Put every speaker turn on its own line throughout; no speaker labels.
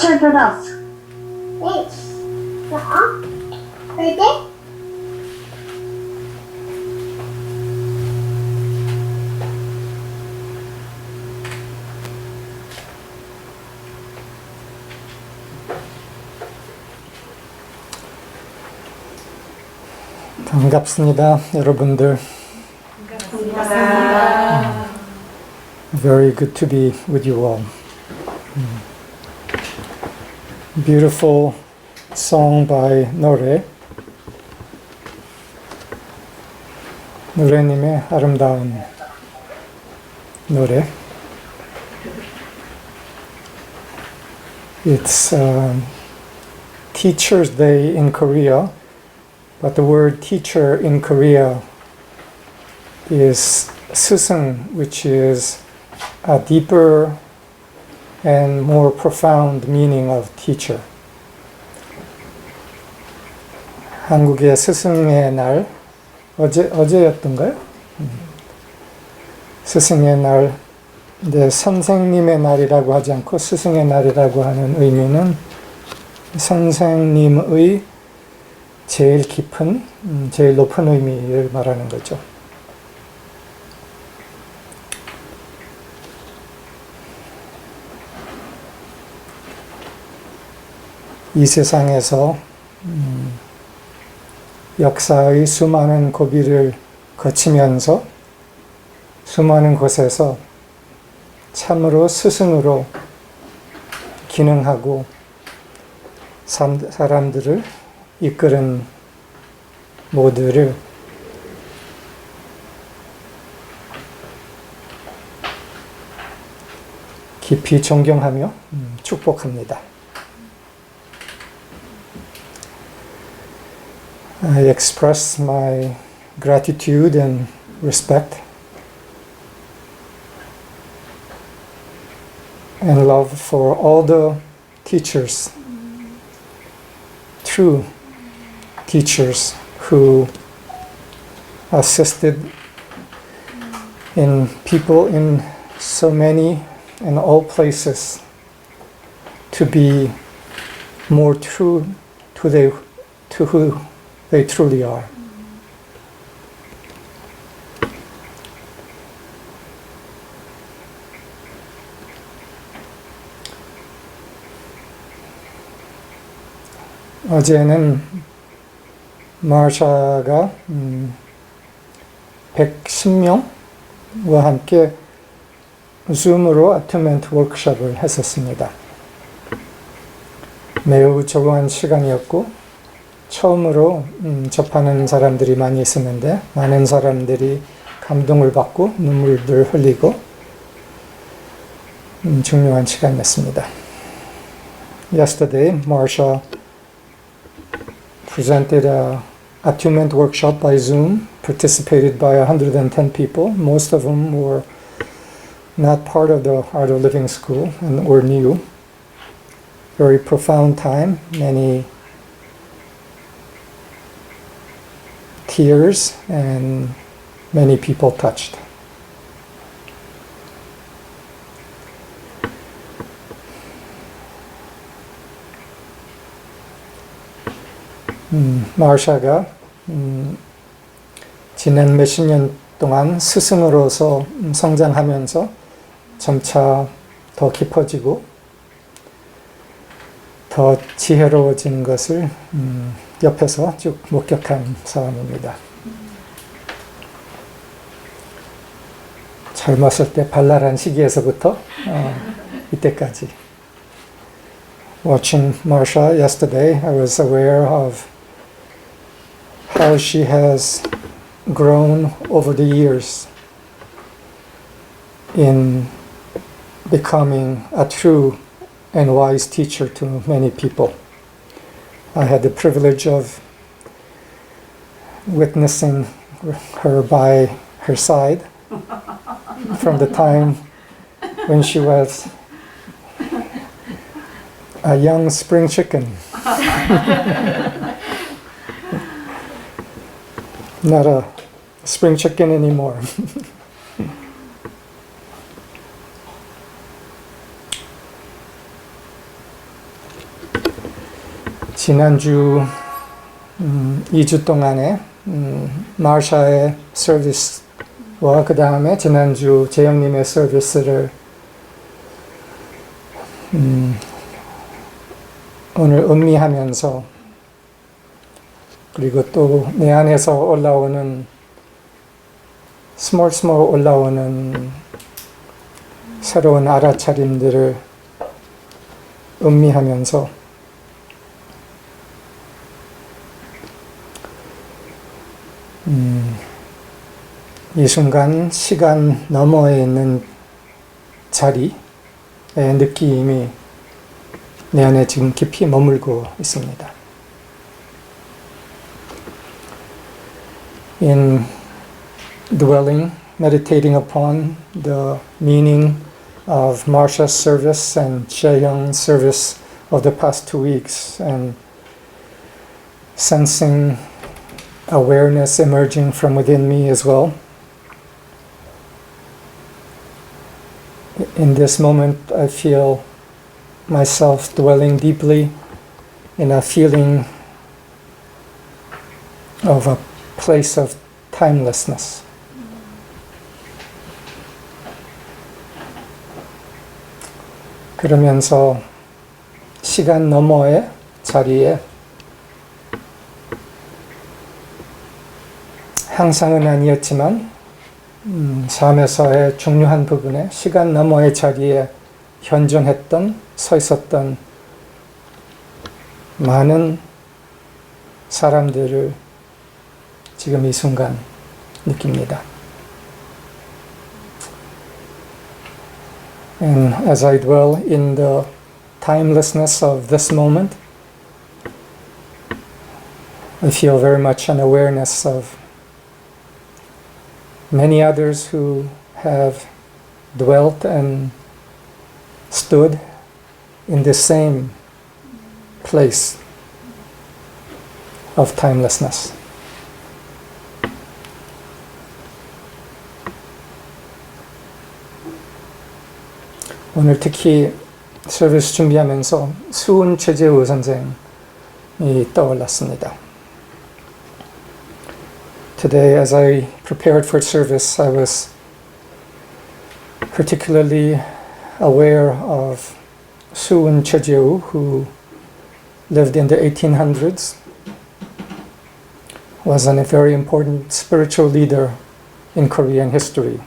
Orthodox.
반갑습니다, 여러분들.
반갑습니다.
Very good to be with you all. Beautiful song by 노래. 노래님의 아름다운 노래. It's Teacher's Day in Korea, but the word teacher in Korea is 스승, which is a deeper and more profound meaning of teacher. 한국의 스승의 날, 어제였던가요? 스승의 날, 근데 선생님의 날이라고 하지 않고 스승의 날이라고 하는 의미는 선생님의 제일 깊은, 제일 높은 의미를 말하는 거죠. 이 세상에서 역사의 수많은 고비를 거치면서 수많은 곳에서 참으로 스승으로 기능하고 사람들을 이끄는 모두를 깊이 존경하며 축복합니다. I express my gratitude and respect and love for all the teachers, true teachers who assisted in people in so many and all places to be more true to who they truly are. 어제는 마샤가 110명과 함께 줌으로 아튜멘트 워크숍을 했었습니다. 매우 적응한 시간이었고 처음으로 접하는 사람들이 많이 있었는데 많은 사람들이 감동을 받고 눈물을 흘리고 중요한 시간이었습니다. Yesterday, Marsha presented a attunement workshop by Zoom, participated by 110 people. Most of them were not part of the Art of Living School and were new. Very profound time, many tears and many people touched. 마샤가 지난 몇십 년 동안 스승으로서 성장하면서 점차 더 깊어지고 더 지혜로워지는 것을 옆에서 쭉 목격한 사람입니다. 젊었을 때 발랄한 시기에서부터 이때까지. Watching Marsha yesterday, I was aware of how she has grown over the years in becoming a true and wise teacher to many people. I had the privilege of witnessing her by her side from the time when she was a young spring chicken. Not a spring chicken anymore. 지난주 2주 동안에 마샤의 서비스와 그 다음에 지난주 재영님의 서비스를 오늘 음미하면서 그리고 또 내 안에서 올라오는 스몰 올라오는 새로운 알아차림들을 음미하면서 이 순간 시간 너머에 있는 자리의 느낌이 내 안에 지금 깊이 머물고 있습니다. In dwelling, meditating upon the meaning of Marsha's service and Jaeyoung's service of the past 2 weeks and sensing awareness emerging from within me as well. In this moment, I feel myself dwelling deeply in a feeling of a place of timelessness. 그러면서 시간 너머의 자리에 항상은 아니었지만 삶에서의 중요한 부분에 시간 너머의 자리에 현존했던, 서 있었던 많은 사람들을 지금 이 순간 느낍니다. And as I dwell in the timelessness of this moment, I feel very much an awareness of many others who have dwelt and stood in the same place of timelessness. 오늘 특히 서비스 준비하면서 수은 최재우 선생이 떠올랐습니다. Today, as I prepared for service, I was particularly aware of Suun Chejeu, who lived in the 1800s, was a very important spiritual leader in Korean history.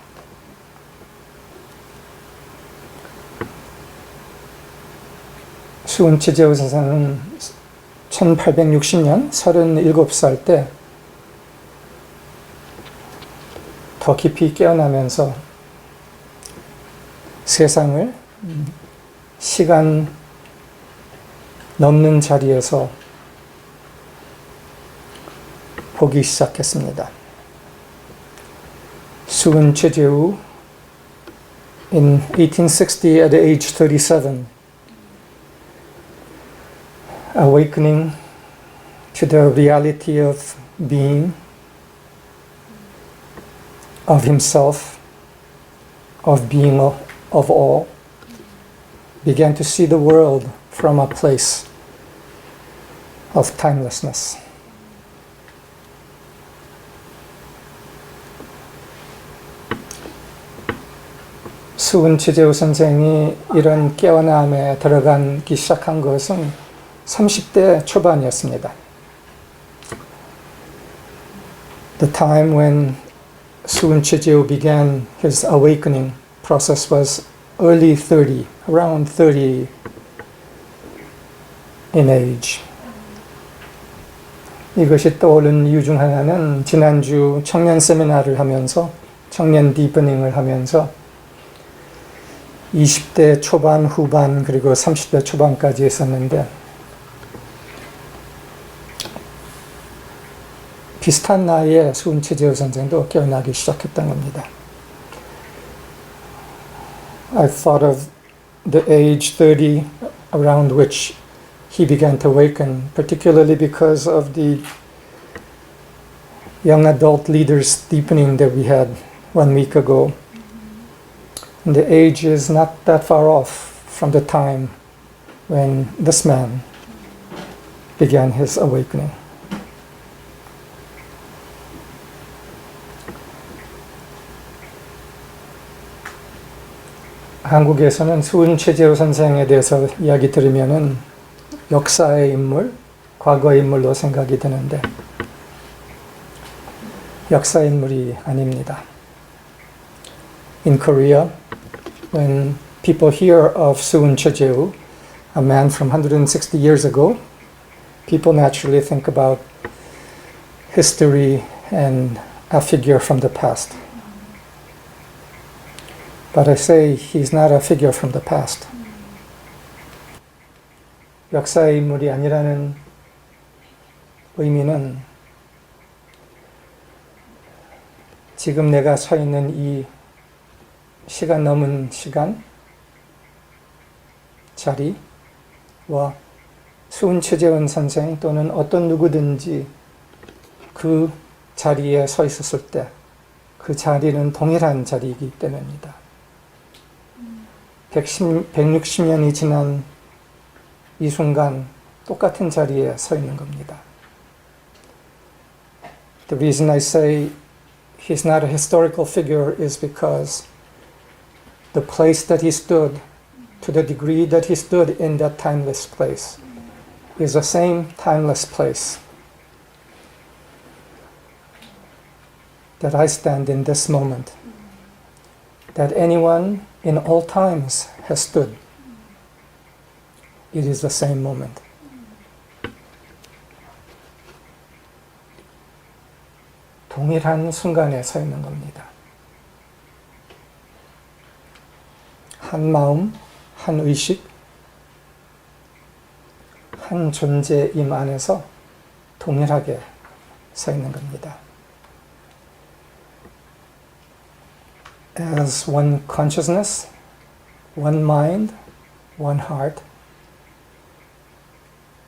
수은 최재우 선생은 1860년 37살 때 더 깊이 깨어나면서 세상을 시간 넘는 자리에서 보기 시작했습니다. 수은 최재우 in 1860 at age 37 awakening to the reality of being, of himself, of being of all, began to see the world from a place of timelessness. 수은 최재우 선생이 이런 깨어남에 들어가기 시작한 것은 30대 초반이었습니다. The time when Suun Chejeu began his awakening process was early 30, around 30 in age. 이것이 떠오른 이유 중 하나는 지난주 청년 세미나를 하면서, 청년 디프닝을 하면서 20대 초반, 후반, 그리고 30대 초반까지 있었는데 비슷한 나이에 수은 최재우 선생도 깨어나기 시작했던 겁니다. I thought of the age 30 around which he began to awaken, particularly because of the young adult leaders deepening that we had 1 week ago. And the age is not that far off from the time when this man began his awakening. 한국에서는 수은 최재우 선생에 대해서 이야기 들으면은 역사의 인물, 과거의 인물로 생각이 드는데 역사의 인물이 아닙니다. In Korea, when people hear of Suun Chejeu, a man from 160 years ago, people naturally think about history and a figure from the past. But I say he's not a figure from the past. 역사의 인물이 아니라는 의미는 지금 내가 서 있는 이 시간 넘은 시간, 자리와 수은 최재원 선생 또는 어떤 누구든지 그 자리에 서 있었을 때 그 자리는 동일한 자리이기 때문입니다. 160년이 지난 이 순간 똑같은 자리에 서 있는 겁니다. The reason I say he's not a historical figure is because the place that he stood, to the degree that he stood in that timeless place, is the same timeless place that I stand in this moment, that anyone in all times has stood. It is the same moment. 동일한 순간에 서 있는 겁니다. 한 마음, 한 의식, 한 존재임 안에서 동일하게 서 있는 겁니다. As one consciousness, one mind, one heart,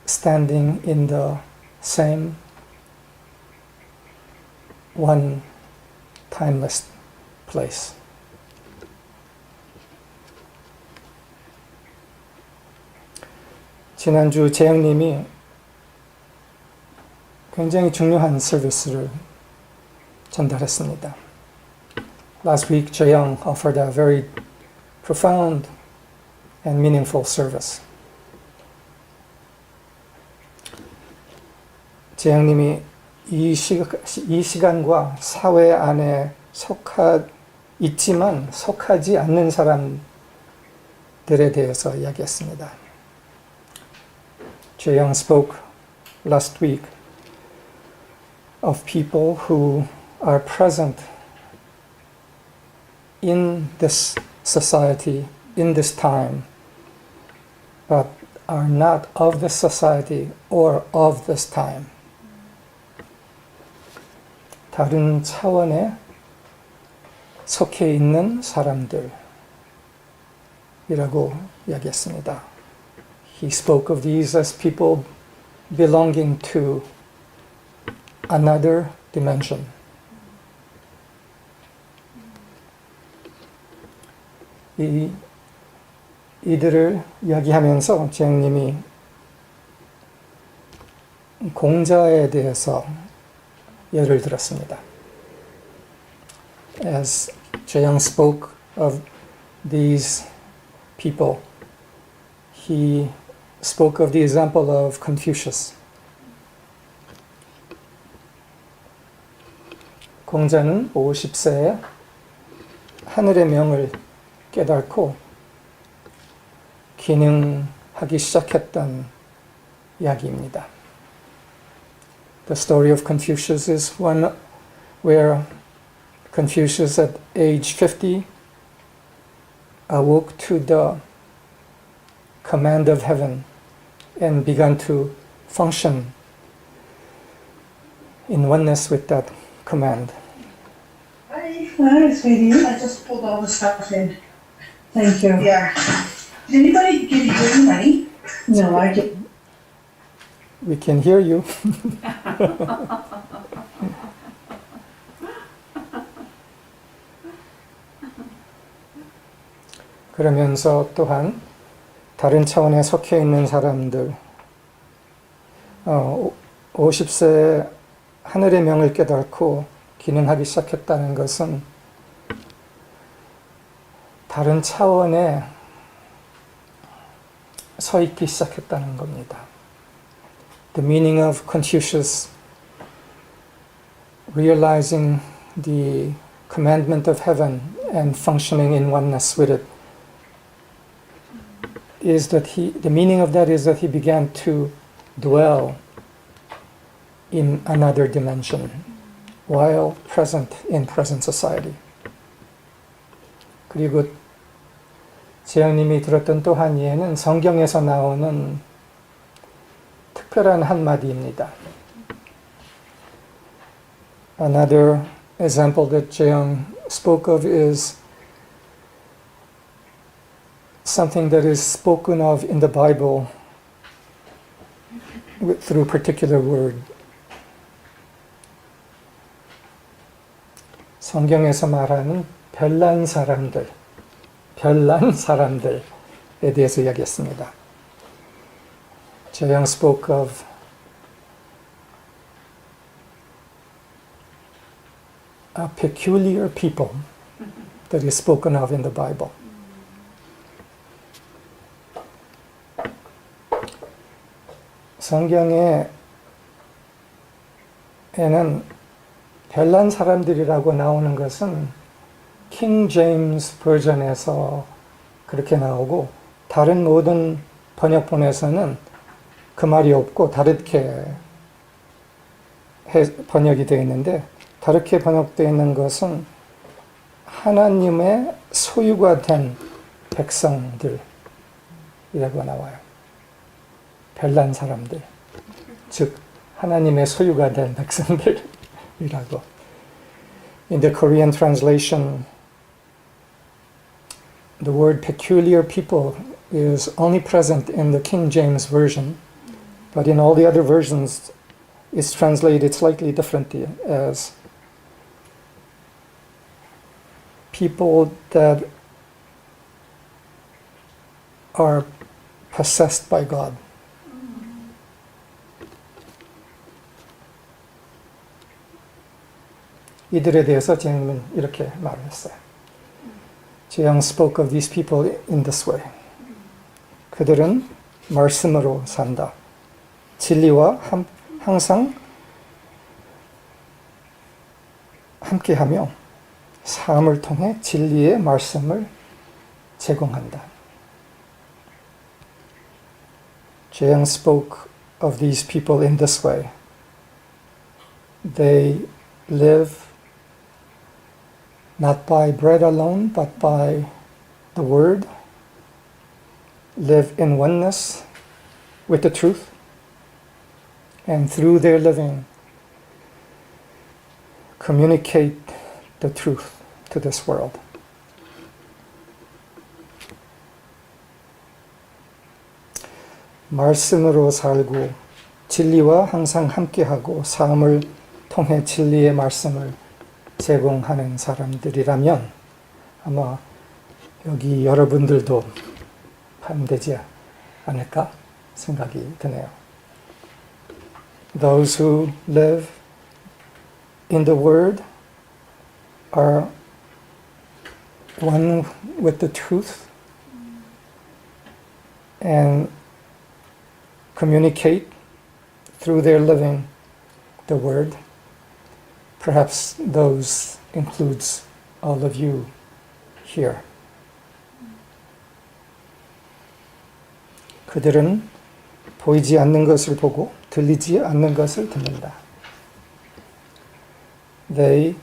standing in the same one timeless place. 지난주 재영님이 굉장히 중요한 서비스를 전달했습니다. Last week, Jae-young offered a very profound and meaningful service. 재영님이 이 시간과 사회 안에 있지만 속하지 않는 사람들에 대해서 이야기했습니다. Jae-young spoke last week of people who are present in this society, in this time, but are not of this society or of this time. 다른 차원에 속해 있는 사람들이라고 이야기했습니다. He spoke of these as people belonging to another dimension. 이들을 이야기하면서 재영님이 공자에 대해서 예를 들었습니다. As Jae-young spoke of these people, he spoke of the example of Confucius. 공자는 50세에 하늘의 명을 깨닫고 기능하기 시작했던 이야기입니다. The story of Confucius is one where Confucius at age 50 awoke to the command of heaven and began to function in oneness with that command.
Hi, sweetie. I just pulled all the stuff in. Thank you. Yeah. Did anybody give you dirty money? No, I didn't.
We can hear you. 그러면서 또한 다른 차원에 속해 있는 사람들, 50세에 하늘의 명을 깨닫고 기능하기 시작했다는 것은 다른 차원에 서 있기 시작했다는 겁니다. The meaning of Confucius realizing the commandment of heaven and functioning in oneness with it is that the meaning of that is that he began to dwell in another dimension while present in present society. 그리고 재영님이 들었던 또 한 예는 성경에서 나오는 특별한 한마디입니다. Another example that Jeong spoke of is something that is spoken of in the Bible through a particular word. 성경에서 말하는 별난 사람들에 대해서 이야기했습니다. Jeong spoke of a peculiar people that is spoken of in the Bible. 성경에는 별난 사람들이라고 나오는 것은 킹 제임스 버전에서 그렇게 나오고 다른 모든 번역본에서는 그 말이 없고 다르게 번역이 되어 있는데 다르게 번역되어 있는 것은 하나님의 소유가 된 백성들이라고 나와요. 별난 사람들, 즉 하나님의 소유가 된 백성들이라고. In the Korean translation, the word peculiar people is only present in the King James Version, but in all the other versions it's translated slightly differently as people that are possessed by God. 이들에 대해서 제형은 이렇게 말을 했어요. 제형 spoke of these people in this way. 그들은 말씀으로 산다. 진리와 항상 함께하며 삶을 통해 진리의 말씀을 제공한다. 제형 spoke of these people in this way. They live not by bread alone, but by the word, live in oneness with the truth, and through their living, communicate the truth to this world. 말씀으로 살고 진리와 항상 함께하고 삶을 통해 진리의 말씀을 제공하는 사람들이라면 아마 여기 여러분들도 포함되지 않을까 생각이 드네요. Those who live in the Word are one with the truth and communicate through their living the Word. Perhaps those includes all of you here. 그들은 보이지 않는 것을 보고 들리지 않는 것을 듣는다. They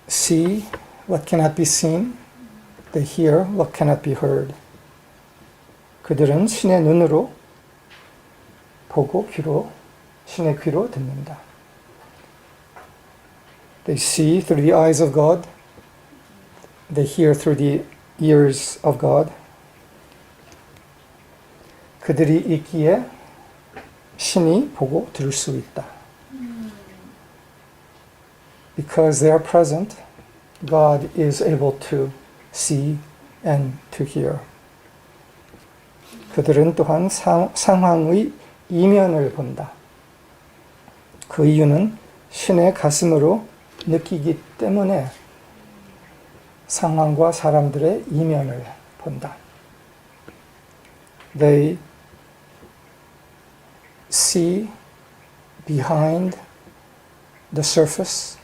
see what cannot be seen. They hear what cannot be heard. 그들은 신의 눈으로 보고 신의 귀로 듣는다. They see through the eyes of God. They hear through the ears of God. 그들이 있기에 신이 보고 들을 수 있다. Because they are present, God is able to see and to hear. 그들은 또한 상황의 이면을 본다. 그 이유는 신의 가슴으로 느끼기 때문에 상황과 사람들의 이면을 본다. They see behind the surface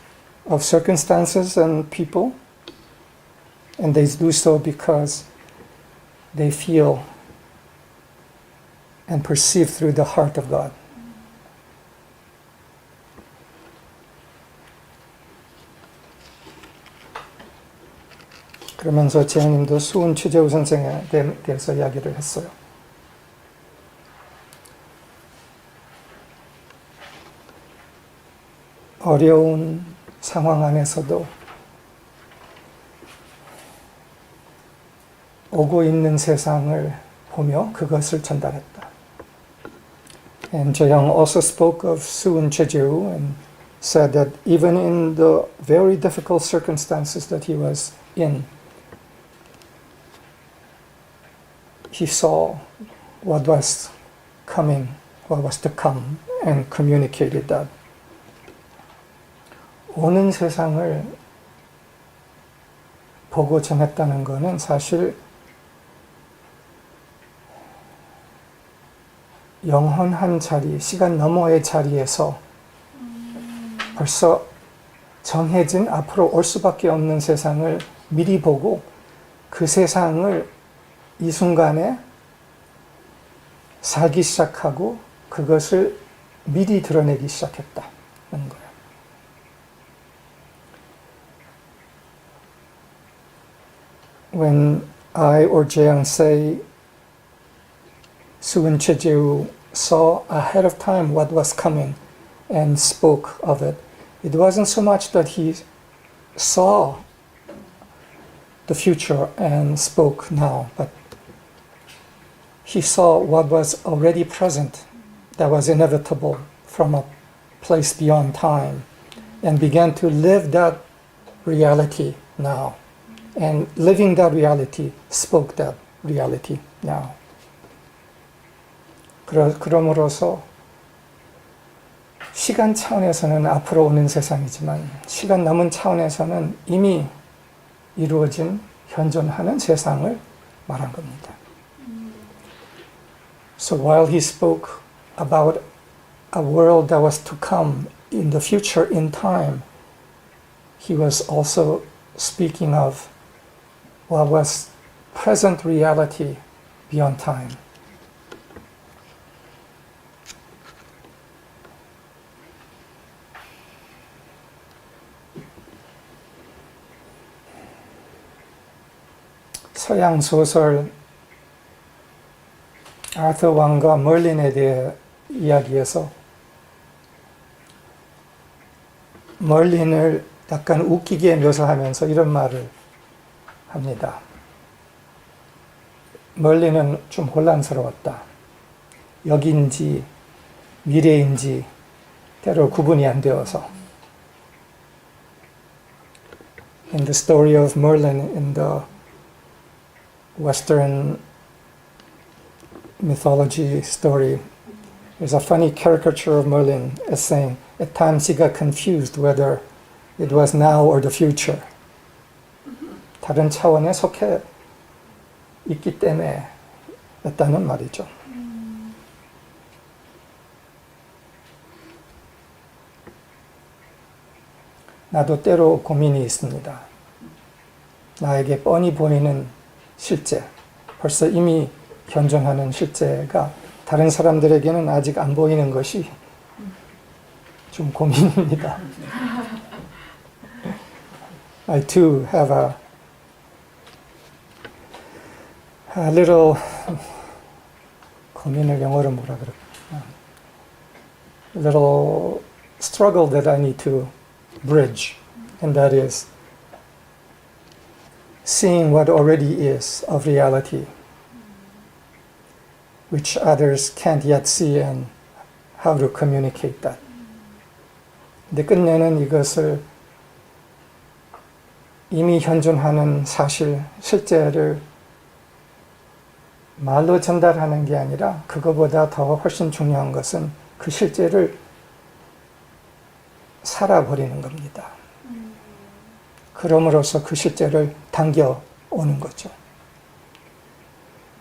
of circumstances and people, and they do so because they feel and perceive through the heart of God. 그러면서 재영님도 수은 최재우 선생에 대해서 이야기를 했어요. 어려운 상황 안에서도 오고 있는 세상을 보며 그것을 전달했다. And Jae-young also spoke of Suun Chejeu and said that even in the very difficult circumstances that he was in, he saw what was coming, what was to come, and communicated that. 오는 세상을 보고 전했다는 것은 사실 영원한 자리, 시간 너머의 자리에서 벌써 정해진 앞으로 올 수밖에 없는 세상을 미리 보고 그 세상을 이 순간에 살기 시작하고 그것을 미리 드러내기 시작했다는 거예요. When I or Jae-young say Suun Chejeu saw ahead of time what was coming and spoke of it, it wasn't so much that he saw the future and spoke now, but he saw what was already present, that was inevitable from a place beyond time, and began to live that reality now. And living that reality, spoke that reality now. 그럼으로써 시간 차원에서는 앞으로 오는 세상이지만 시간 넘은 차원에서는 이미 이루어진 현존하는 세상을 말한 겁니다. So while he spoke about a world that was to come in the future in time, he was also speaking of what was present reality beyond time. 서양 소설 아서 왕과 멀린에 대해 이야기해서 멀린을 약간 웃기게 묘사하면서 이런 말을 합니다. 멀린은 좀 혼란스러웠다. 여기인지 미래인지 때로 구분이 안 되어서. In the story of Merlin in the Western mythology story, there's a funny caricature of Merlin as saying, at times he got confused whether it was now or the future. 다른 차원에 속해 있기 때문에 였다는 말이죠. 나도 때로 고민이 있습니다. 나에게 뻔히 보이는 실제, 벌써 이미 현존하는 실제가 다른 사람들에게는 아직 안 보이는 것이 좀 고민입니다. I too have a little 고민을 영어로 뭐라 그럴까? Little struggle that I need to bridge, and that is seeing what already is of reality, which others can't yet see, and how to communicate that. 근데 끝내는 이것을 이미 현존하는 사실, 실제를 말로 전달하는 게 아니라 그거보다 더 훨씬 중요한 것은 그 실제를 살아버리는 겁니다. 그럼으로써 그 실제를 당겨오는 거죠.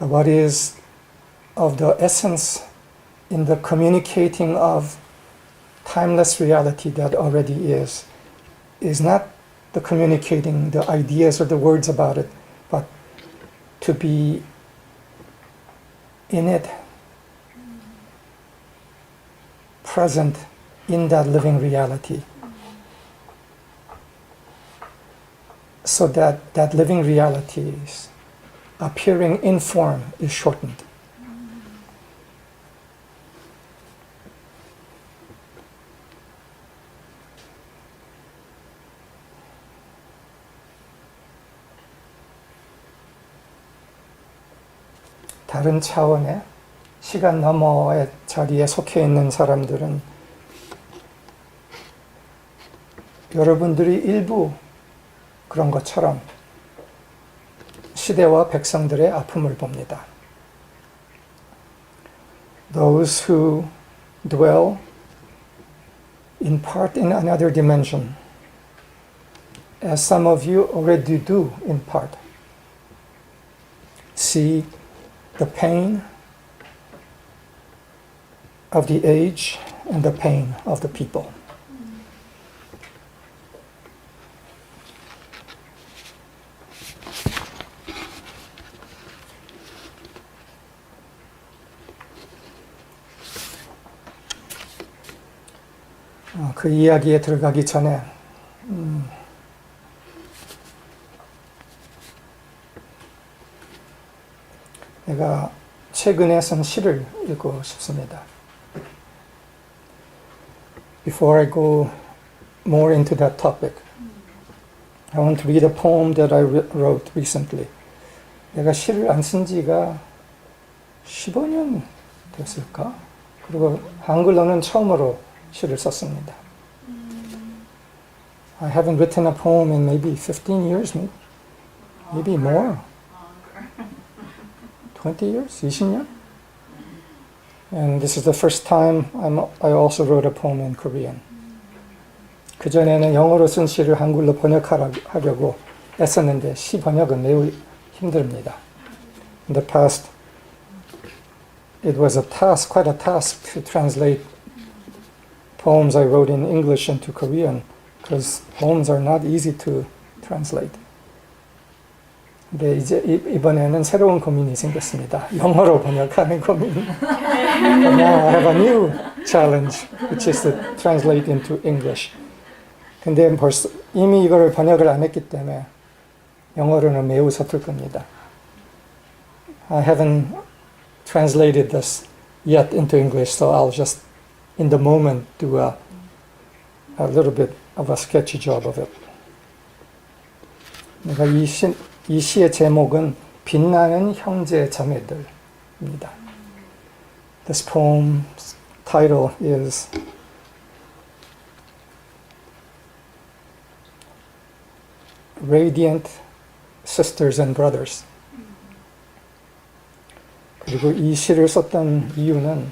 What is of the essence in the communicating of timeless reality that already is not the communicating the ideas or the words about it, but to be in it, present in that living reality, so that that living reality is appearing in form is shortened. 다른 차원의 시간 너머의 자리에 속해 있는 사람들은 여러분들이 일부 그런 것처럼 시대와 백성들의 아픔을 봅니다. Those who dwell in part in another dimension, as some of you already do in part, see the pain of the age and the pain of the people. 그 이야기에 들어가기 전에 내가 최근에 쓴 시를 읽고 싶습니다. Before I go more into that topic, I want to read a poem that I wrote recently. 내가 시를 안 쓴 지가 15년 됐을까? 그리고 한글로는 처음으로 시를 썼습니다. I haven't written a poem in maybe 15 years, maybe more. 20 years? 20년? And this is the first time I also wrote a poem in Korean. 그전에는 영어로 쓴 시를 한글로 번역하려고 애썼는데 시 번역은 매우 힘듭니다. In the past, it was a task, quite a task to translate poems I wrote in English into Korean, because poems are not easy to translate. 근데 이제 이번에는 새로운 고민이 생겼습니다. 영어로 번역하는 고민. Now I have a new challenge, which is to translate into English. 근데 벌써 이미 이거를 번역을 안 했기 때문에 영어로는 매우 서툴 겁니다. I haven't translated this yet into English, so I'll just, in the moment, do a little bit of a sketchy job of it. 내가 이 시의 제목은 빛나는 형제 자매들입니다. This poem's title is Radiant Sisters and Brothers. 그리고 이 시를 썼던 이유는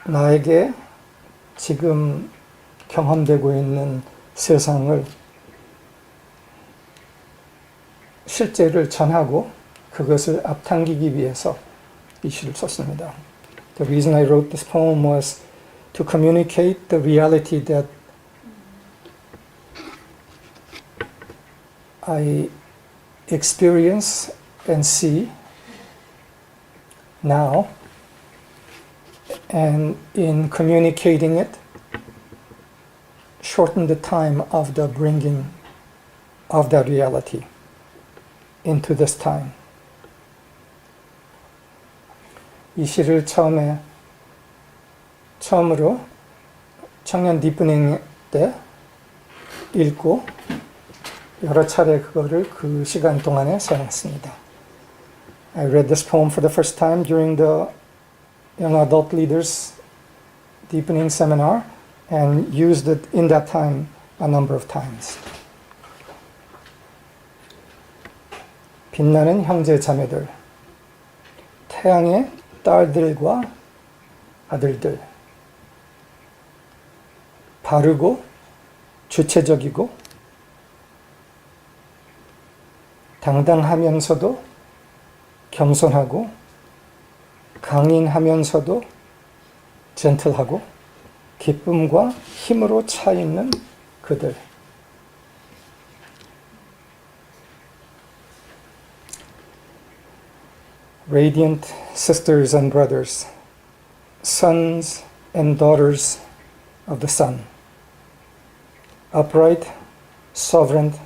나에게 지금 경험되고 있는 세상을 실제를 전하고 그것을 앞당기기 위해서 이 시를 썼습니다. The reason I wrote this poem was to communicate the reality that I experience and see now, and in communicating it, shorten the time of the bringing of that reality into this time. 이 시를 처음으로 청년 디프닝 때 읽고 여러 차례 그거를 그 시간 동안에 사용했습니다. I read this poem for the first time during the Young Adult Leaders Deepening Seminar and used it in that time a number of times. 빛나는 형제 자매들, 태양의 딸들과 아들들, 바르고 주체적이고 당당하면서도 겸손하고 강인하면서도 젠틀하고 기쁨과 힘으로 차 있는 그들. Radiant sisters and brothers, sons and daughters of the sun, upright, sovereign,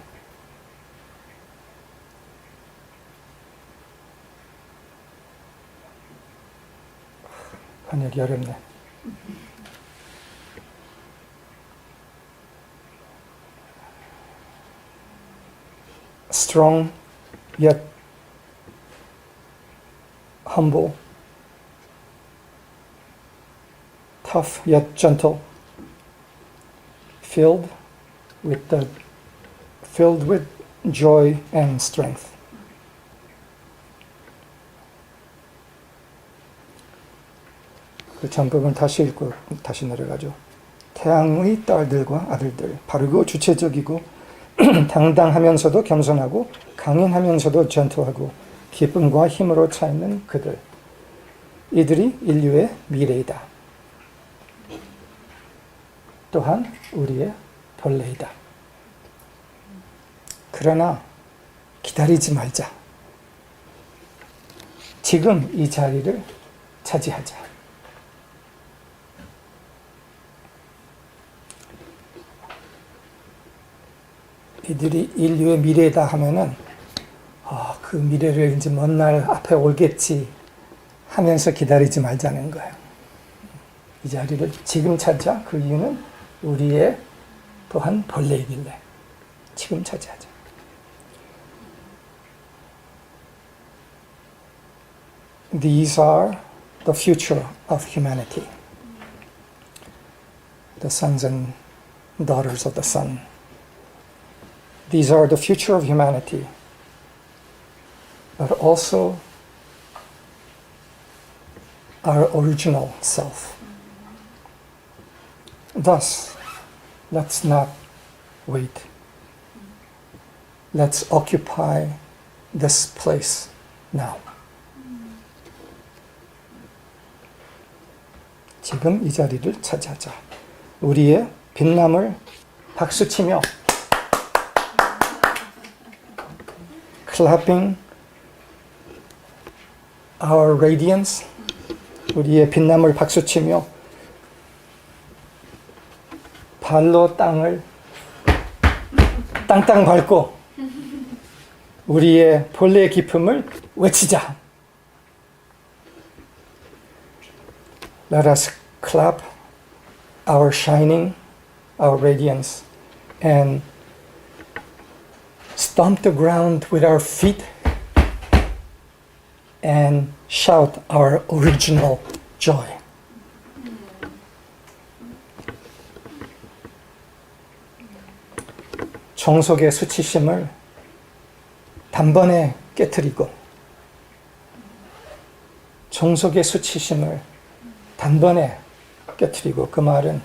번역이 어렵네. Strong yet humble, tough yet gentle, filled with joy and strength. 그 전부분 다시 읽고 다시 내려가죠. 태양의 딸들과 아들들, 바르고 주체적이고 당당하면서도 겸손하고 강인하면서도 젠틀하고 기쁨과 힘으로 차 있는 그들. 이들이 인류의 미래이다. 또한 우리의 본래이다. 그러나 기다리지 말자. 지금 이 자리를 차지하자. 이들이 인류의 미래다 하면은 그 미래를 이제 먼 날 앞에 올겠지 하면서 기다리지 말자는 거예요. 이 자리를 지금 찾자. 그 이유는 우리의 또한 본래이길래 지금 차지하자. These are the future of humanity. The sons and daughters of the sun. These are the future of humanity, but also our original self. Thus, let's not wait. Let's occupy this place now. 지금 이 자리를 차지하자. 우리의 빛남을 박수치며 clapping our radiance, 우리의 빛남을 박수치며 발로 땅을 땅땅 밟고 우리의 본래의 기쁨을 외치자. Let us clap our shining, our radiance, and stomp the ground with our feet and shout our original joy. 정속의 수치심을 단번에 깨트리고 정속의 수치심을 단번에 깨트리고 그 말은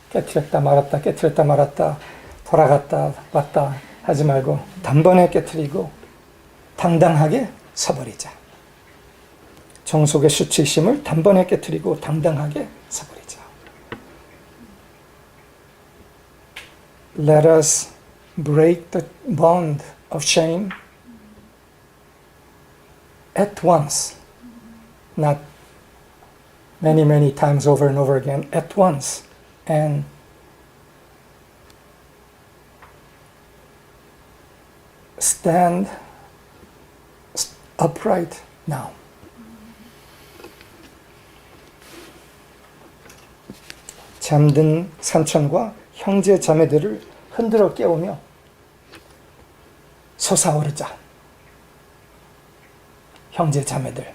깨트렸다 말았다 깨트렸다 말았다 돌아갔다 왔다 하지 말고 단번에 깨트리고 당당하게 서버리자. 정속의 수치심을 단번에 깨트리고 당당하게 서버리자. Let us break the bond of shame at once, not many times over and over again, at once, and stand upright now. 잠든 삼촌과 형제 자매들을 흔들어 깨우며 솟아오르자. 형제 자매들.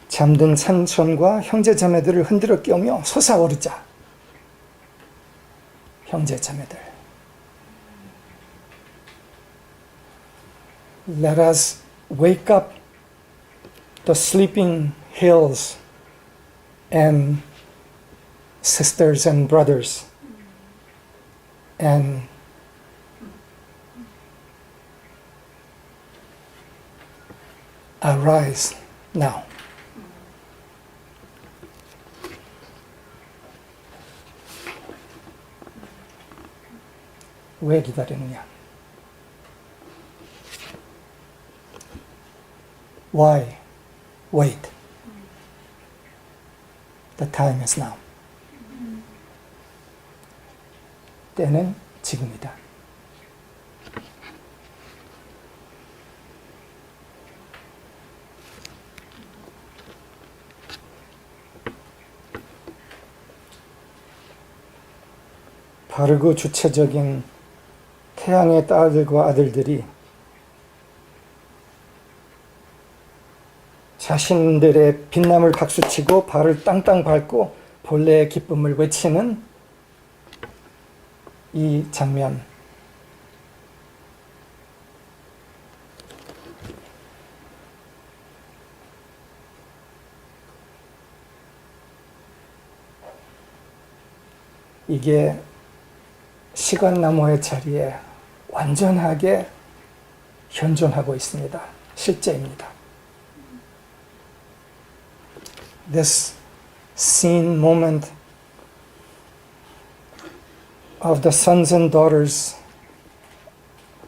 잠든 삼촌과 형제 자매들을 흔들어 깨우며 솟아오르자. 형제 자매들. Let us wake up the sleeping hills and sisters and brothers and arise now. 왜 기다리느냐? Why wait? The time is now. 때는 지금이다. 바르고 주체적인 태양의 딸들과 아들들이 자신들의 빛남을 박수치고 발을 땅땅 밟고 본래의 기쁨을 외치는 이 장면. 이게 시간 너머의 자리에 완전하게 현존하고 있습니다. 실제입니다. This scene moment of the sons and daughters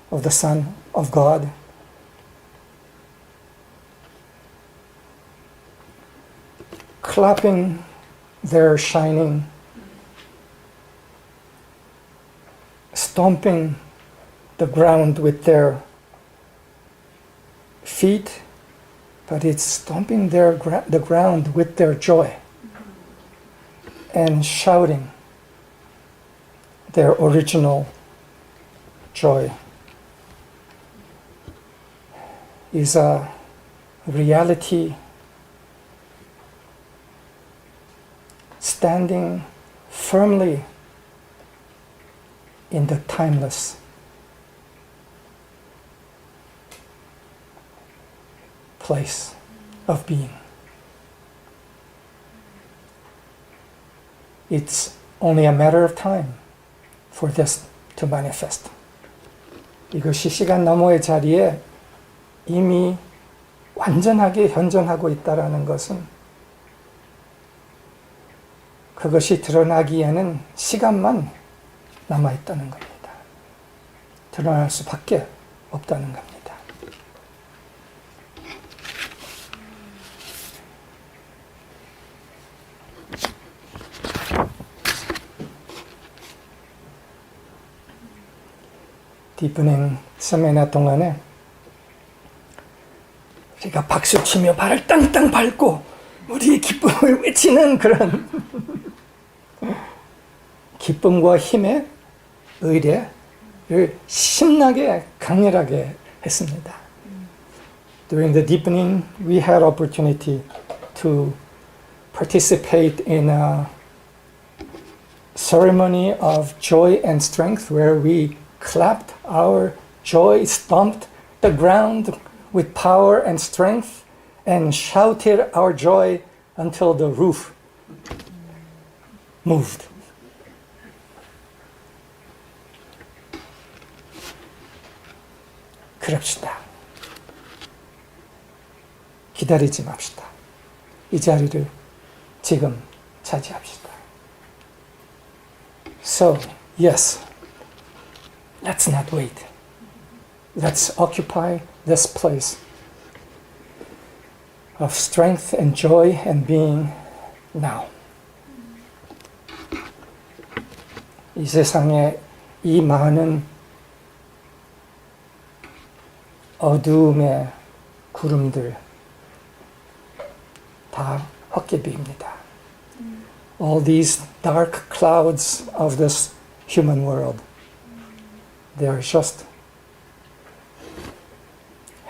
of the Son of God clapping their shining, stomping the ground with their feet, but it's stomping the ground with their joy and shouting their original joy is a reality standing firmly in the timeless place of being. It's only a matter of time for this to manifest. 이것이 시간 너머의 자리에 이미 완전하게 현존하고 있다는 것은 그것이 드러나기에는 시간만 남아있다는 겁니다. 드러날 수밖에 없다는 겁니다. 디프닝 세미나 동안에 우리가 박수치며 발을 땅땅 밟고 우리의 기쁨을 외치는 그런 기쁨과 힘의 의례를 신나게 강렬하게 했습니다. During the deepening, we had opportunity to participate in a ceremony of joy and strength where we clapped our joy, stomped the ground with power and strength, and shouted our joy until the roof moved. 그럽시다. 기다리지 맙시다. 이 자리를 지금 차지합시다. So, yes, let's not wait. Let's occupy this place of strength and joy and being now. 이 세상에 이 많은 어두움의 구름들 다 헛개비입니다. All these dark clouds of this human world, they are just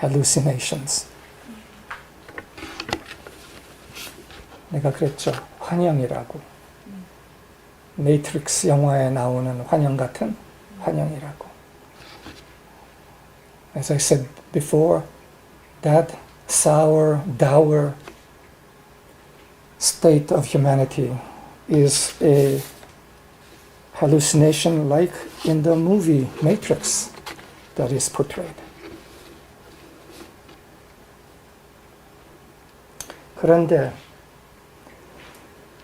hallucinations. 내가 그랬죠. 환영이라고. 매트릭스 영화에 나오는 환영 같은 환영이라고. as I said before, that sour, dour state of humanity is a hallucination like in the movie Matrix that is portrayed. 그런데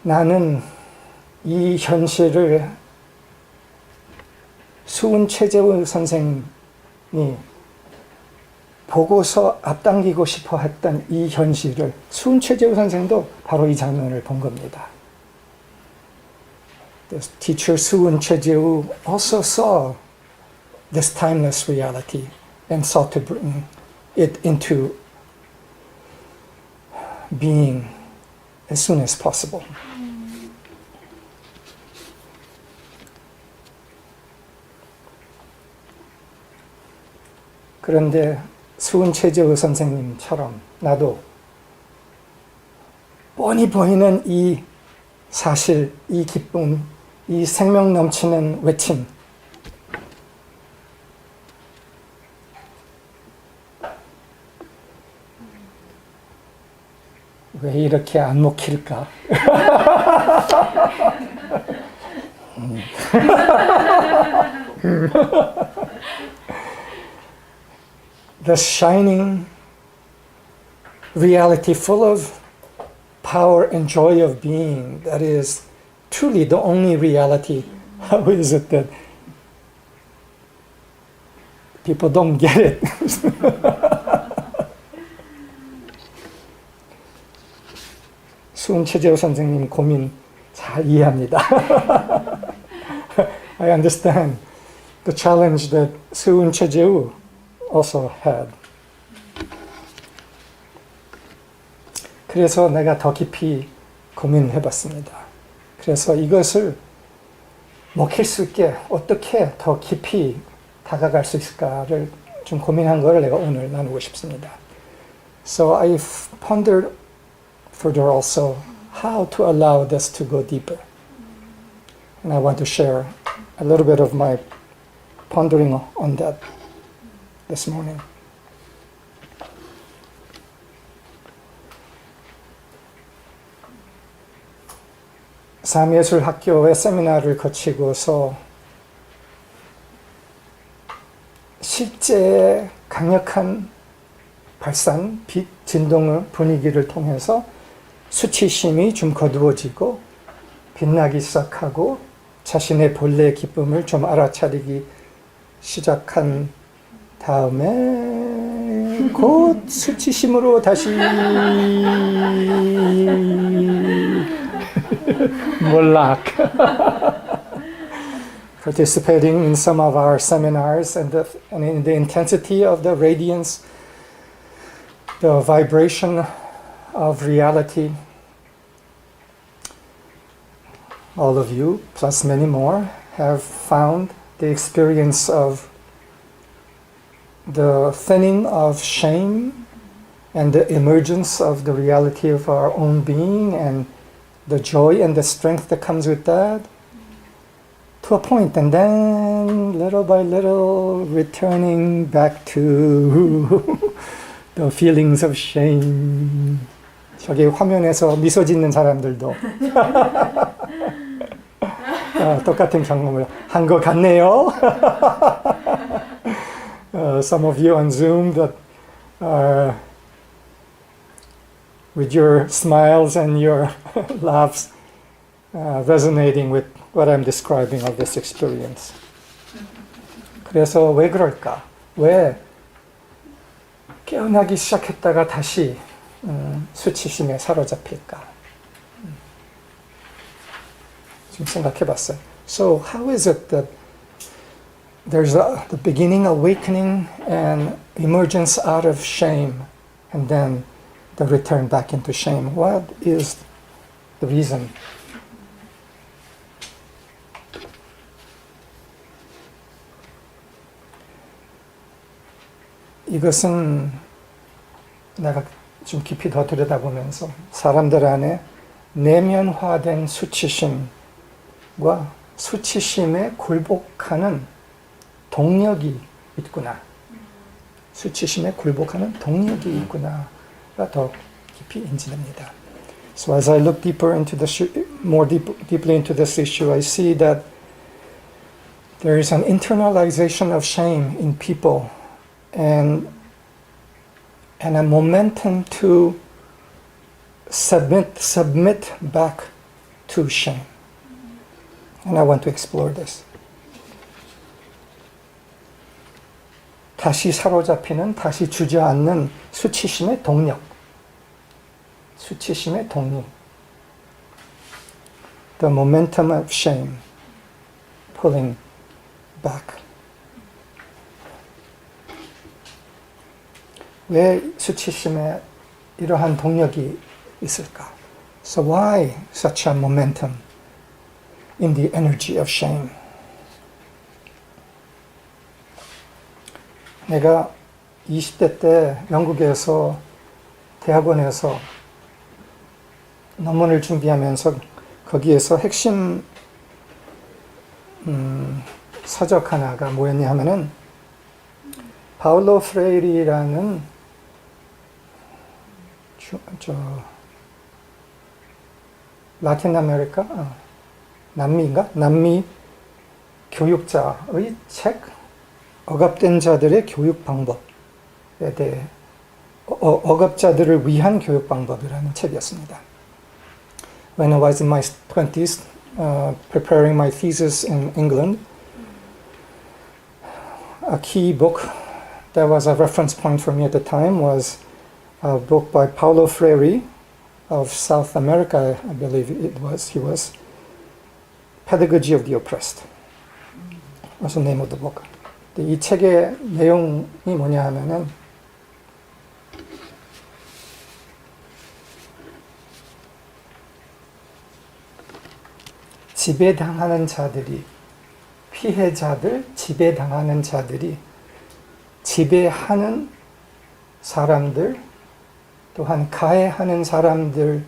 나는 이 현실을 수은 최재우 선생이 보고서 앞당기고 싶어 했던 이 현실을 수은 최재우 선생도 바로 이 장면을 본 겁니다. The teacher Suun Chejeu also saw this timeless reality and sought to bring it into being as soon as possible. 그런데 수은 최재우 선생님처럼 나도 뻔히 보이는 이 사실, 이 기쁨, 이 생명 넘치는 외침, 왜 이렇게 안 먹힐까? The shining reality full of power and joy of being that is truly the only reality. How is it that people don't get it? 수은 최재우 선생님 고민 잘 이해합니다. I understand the challenge that 수은 최재우 also had. 그래서 내가 더 깊이 고민해 봤습니다. 그래서 이것을 먹힐 수 있게 어떻게 더 깊이 다가갈 수 있을까를 좀 고민한 거를 내가 오늘 나누고 싶습니다. So I pondered further also how to allow this to go deeper. And I want to share a little bit of my pondering on that this morning. 삼예술학교의 세미나를 거치고서 실제 강력한 발산, 빛, 진동의 분위기를 통해서 수치심이 좀 거두어지고 빛나기 시작하고 자신의 본래의 기쁨을 좀 알아차리기 시작한 다음에 곧 수치심으로 다시 몰락. Participating in some of our seminars and in the intensity of the radiance, the vibration of reality, all of you, plus many more, have found the experience of the thinning of shame and the emergence of the reality of our own being and the joy and the strength that comes with that to a point, and then little by little returning back to the feelings of shame. 저기 화면에서 미소 짓는 사람들도 똑같은 경험을 한 것 같네요. Some of you on Zoom that are with your smiles and your laughs resonating with what I'm describing of this experience. 그래서 왜 그럴까? 왜 깨어나기 시작했다가 다시 수치심에 사로잡힐까? 좀 생각해 봤어요. So how is it that there's the beginning awakening and emergence out of shame and then the return back into shame? What is the reason? 이것은 내가 좀 깊이 더 들여다보면서 사람들 안에 내면화된 수치심과 수치심에 굴복하는 동력이 있구나. 수치심에 굴복하는 동력이 있구나가 더 깊이 인지됩니다. So as I look deeper into deeply into this issue, I see that there is an internalization of shame in people and a momentum to submit back to shame. And I want to explore this. 다시 사로잡히는, 다시 주저앉는 수치심의 동력. 수치심의 동력. The momentum of shame pulling back. 왜 수치심에 이러한 동력이 있을까? So why such a momentum in the energy of shame? 내가 20대 때 영국에서 대학원에서 논문을 준비하면서 거기에서 핵심 서적 하나가 뭐였냐 하면은 파울로 프레이리라는 라틴 아메리카 남미인가? 남미 교육자의 책 억압된 자들의 교육 방법에 대해 억압자들을 위한 교육 방법이라는 책이었습니다. When I was in my 20s, preparing my thesis in England, a key book that was a reference point for me at the time was a book by Paulo Freire of South America, I believe it was. He was Pedagogy of the Oppressed was the name of the book. 이 책의 내용이 뭐냐 하면은 지배당하는 자들이 피해자들, 지배당하는 자들이 지배하는 사람들 또한 가해하는 사람들의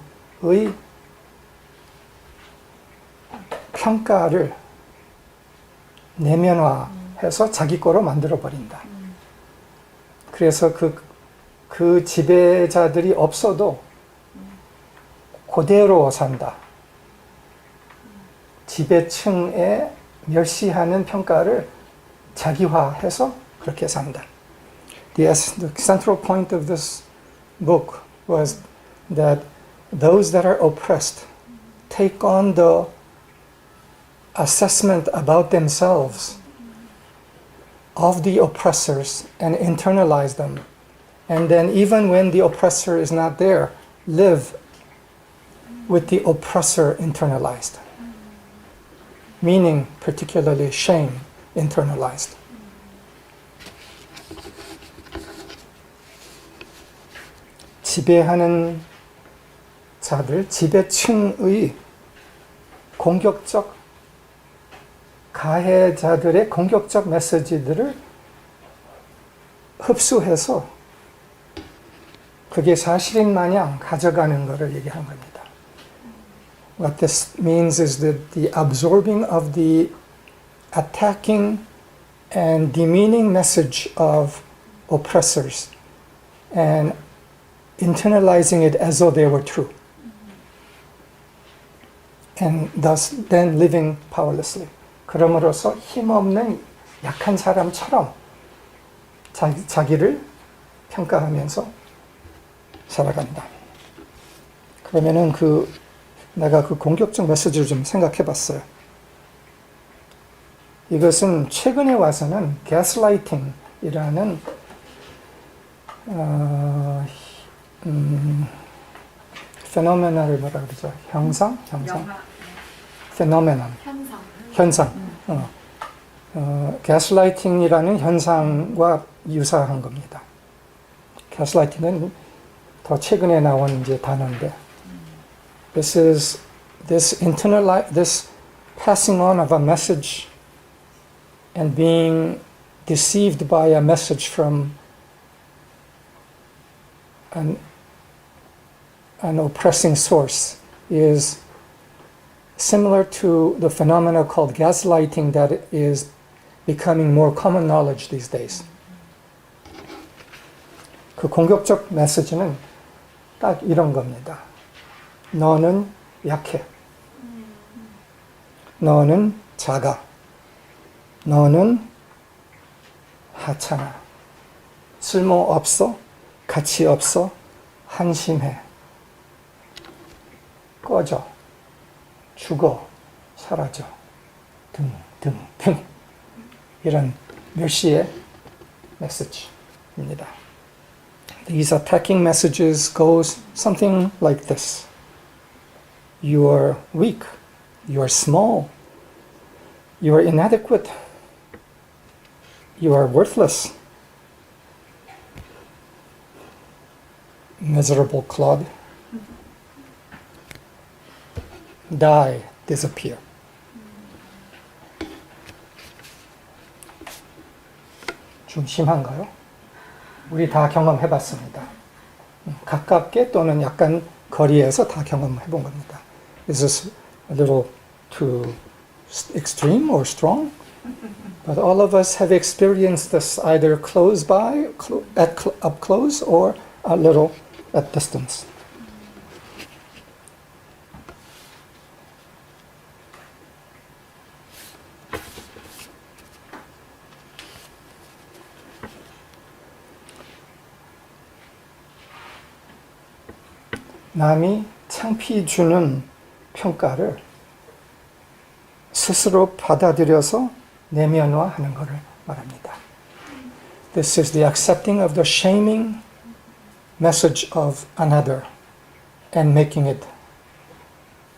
평가를 내면화해서 자기 거로 만들어버린다. 그래서 그 지배자들이 없어도 그대로 산다. 지배층에 멸시하는 평가를 자기화해서 그렇게 산다. The central point of this book was that those that are oppressed take on the assessment about themselves of the oppressors and internalize them. And then even when the oppressor is not there, live with the oppressor internalized. Meaning, particularly shame internalized. 지배하는 자들, 지배층의 공격적 가해자들의 공격적 메시지들을 흡수해서 그게 사실인 마냥 가져가는 것을 얘기하는 겁니다. What this means is that the absorbing of the attacking and demeaning message of oppressors and internalizing it as though they were true. And thus then living powerlessly. 그럼으로써 힘없는 약한 사람처럼 자기를 평가하면서 살아간다. 그러면은 내가 그 공격적 메시지를 좀 생각해 봤어요. 이것은 최근에 와서는 가스라이팅이라는 페노메나를 뭐라 그러죠? 현상? 페노메나. 현상. 가스라이팅이라는 현상과 유사한 겁니다. 가스라이팅은 더 최근에 나온 이제 단어인데, this passing on of a message and being deceived by a message from an oppressing source is similar to the phenomena called gaslighting that is becoming more common knowledge these days. 그 공격적 메시지는 딱 이런 겁니다. 너는 약해. 너는 작아. 너는 하찮아. 쓸모없어. 가치 없어. 한심해. 꺼져. 죽어. 사라져. 등. 이런 멸시의 메시지입니다. These attacking messages goes something like this. You are weak. You are small. You are inadequate. You are worthless. Miserable clod. Die, disappear. 좀 심한가요? 우리 다 경험해봤습니다. 가깝게 또는 약간 거리에서 다 경험해본 겁니다. Is this a little too extreme or strong? But all of us have experienced this either close by, up close, or a little at distance. 남이 창피 주는 평가를 스스로 받아들여서 내면화하는 것을 말합니다. This is the accepting of the shaming message of another and making it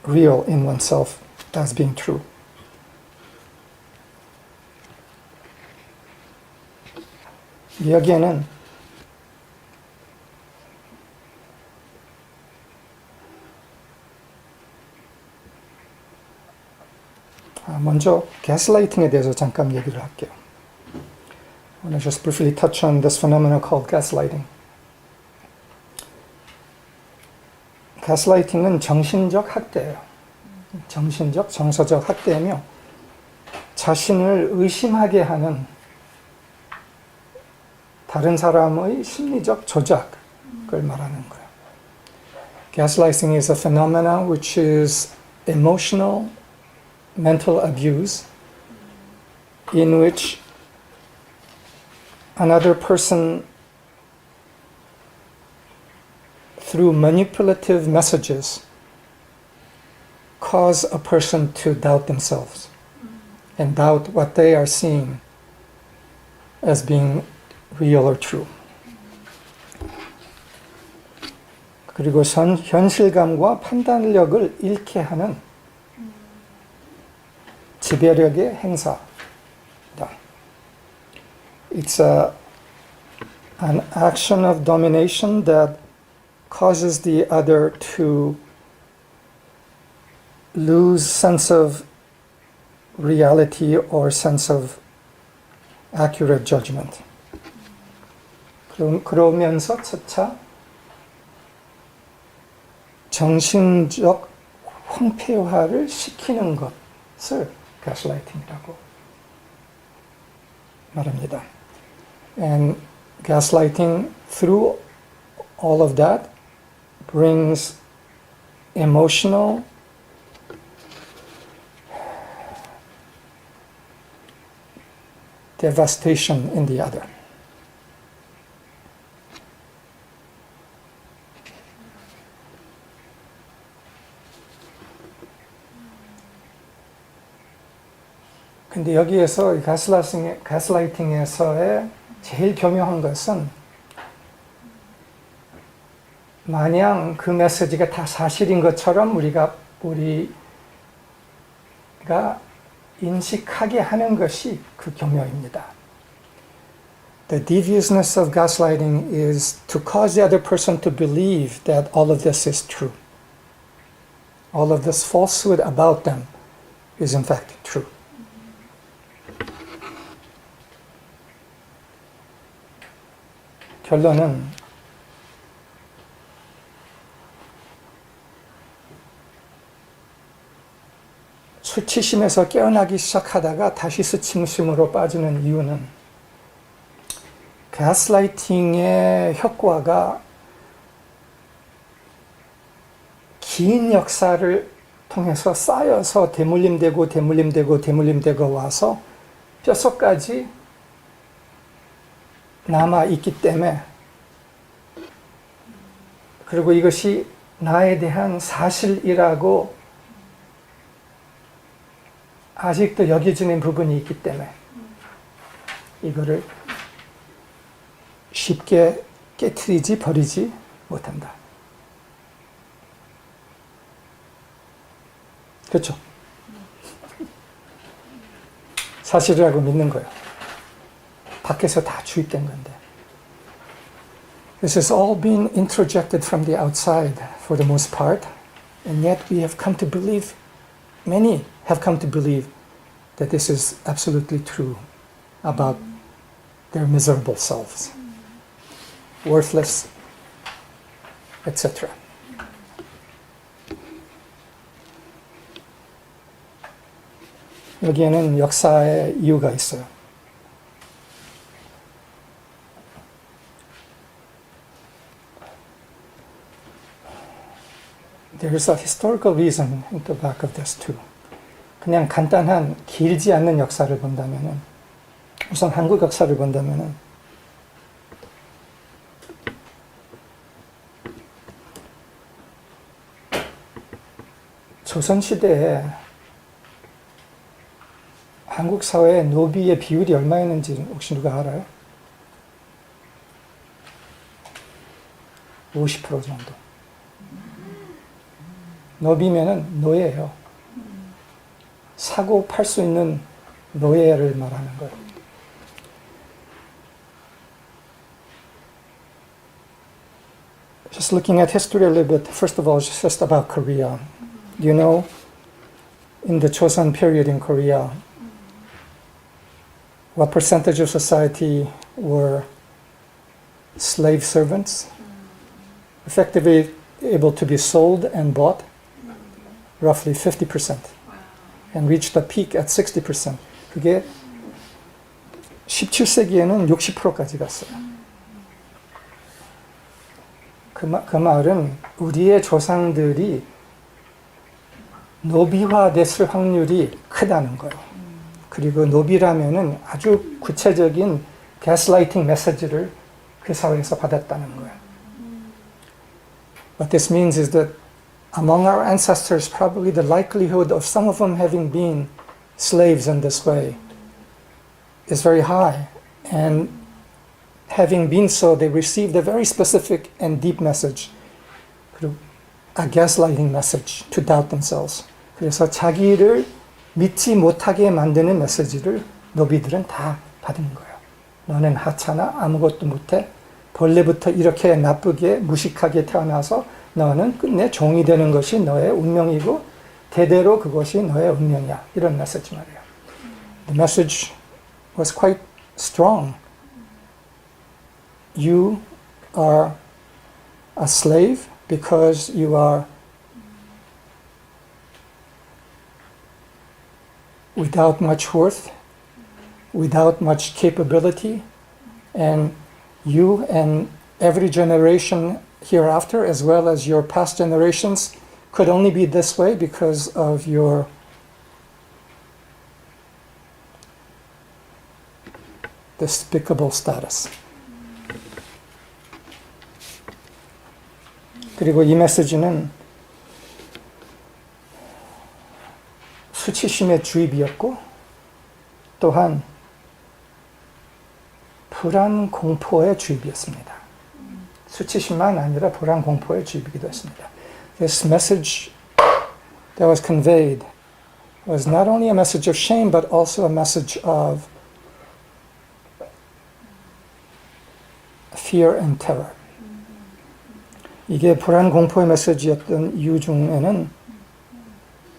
real in oneself as being true. 여기에는 먼저 gaslighting에 대해서 잠깐 얘기를 할게요. I want to just briefly touch on this phenomenon called gaslighting. gaslighting은 정신적 학대예요. 정신적, 정서적 학대이며 자신을 의심하게 하는 다른 사람의 심리적 조작을 말하는 거예요. Gaslighting is a phenomenon which is emotional mental abuse in which another person through manipulative messages cause a person to doubt themselves and doubt what they are seeing as being real or true. 그리고 현실감과 판단력을 잃게 하는 지배력의 행사다. It's an action of domination that causes the other to lose sense of reality or sense of accurate judgment. 그러면서 차차 정신적 황폐화를 시키는 것을 gaslighting이라고 말합니다. And gaslighting, through all of that, brings emotional devastation in the other. 근데 여기에서 가스라이팅에서의 제일 교묘한 것은 마냥 그 메시지가 다 사실인 것처럼 우리가 인식하게 하는 것이 그 교묘입니다. The deviousness of gaslighting is to cause the other person to believe that all of this is true. All of this falsehood about them is in fact true. 결론은 수치심에서 깨어나기 시작하다가 다시 수치심으로 빠지는 이유는 가스라이팅의 효과가 긴 역사를 통해서 쌓여서 대물림되고 와서 뼛속까지 남아있기 때문에, 그리고 이것이 나에 대한 사실이라고 아직도 여겨지는 부분이 있기 때문에 이거를 쉽게 깨트리지 버리지 못한다. 그렇죠? 사실이라고 믿는 거예요. 밖에서 다 주입된 건데. This has all been introjected from the outside for the most part, and yet we have come to believe, many have come to believe that this is absolutely true about their miserable selves, worthless, etc. 여기에는 역사의 이유가 있어요. There's a historical reason in the back of this too. 그냥 간단한 길지 않는 역사를 본다면은, 우선 한국 역사를 본다면은 조선시대에 한국 사회의 노비의 비율이 얼마였는지 혹시 누가 알아요? 50% 정도. 노비면은 노예예요. 사고 팔 수 있는 노예를 말하는 거예요. Just looking at history a little bit, first of all, just about Korea. You know, in the Joseon period in Korea, what percentage of society were slave servants, effectively able to be sold and bought? Roughly 50%, and reached a peak at 60%. 그게 17세기에는 60%까지 갔어요. 그 말은 우리의 조상들이 노비화됐을 확률이 크다는 거예요. 그리고 노비라면은 아주 구체적인 가스라이팅 메시지를 그 사회에서 받았다는 거예요. What this means is that among our ancestors, probably the likelihood of some of them having been slaves in this way is very high. And having been so, they received a very specific and deep message, a gaslighting message to doubt themselves. 그래서 자기를 믿지 못하게 만드는 메시지를 노비들은 다 받은 거예요. 너는 하찮아, 아무것도 못해, 본래부터 이렇게 나쁘게 무식하게 태어나서 너는 끝내 종이 되는 것이 너의 운명이고 대대로 그것이 너의 운명이야. 이런 메시지 말이에요. The message was quite strong. You are a slave because you are without much worth, without much capability, and you and every generation hereafter, as well as your past generations, could only be this way because of your despicable status. 그리고 이 메시지는 수치심의 주입이었고, 또한 불안 공포의 주입이었습니다. 수치심만 아니라 불안 공포의 주입이기도 했습니다. This message that was conveyed was not only a message of shame, but also a message of fear and terror. 이게 불안 공포의 메시지였던 이유 중에는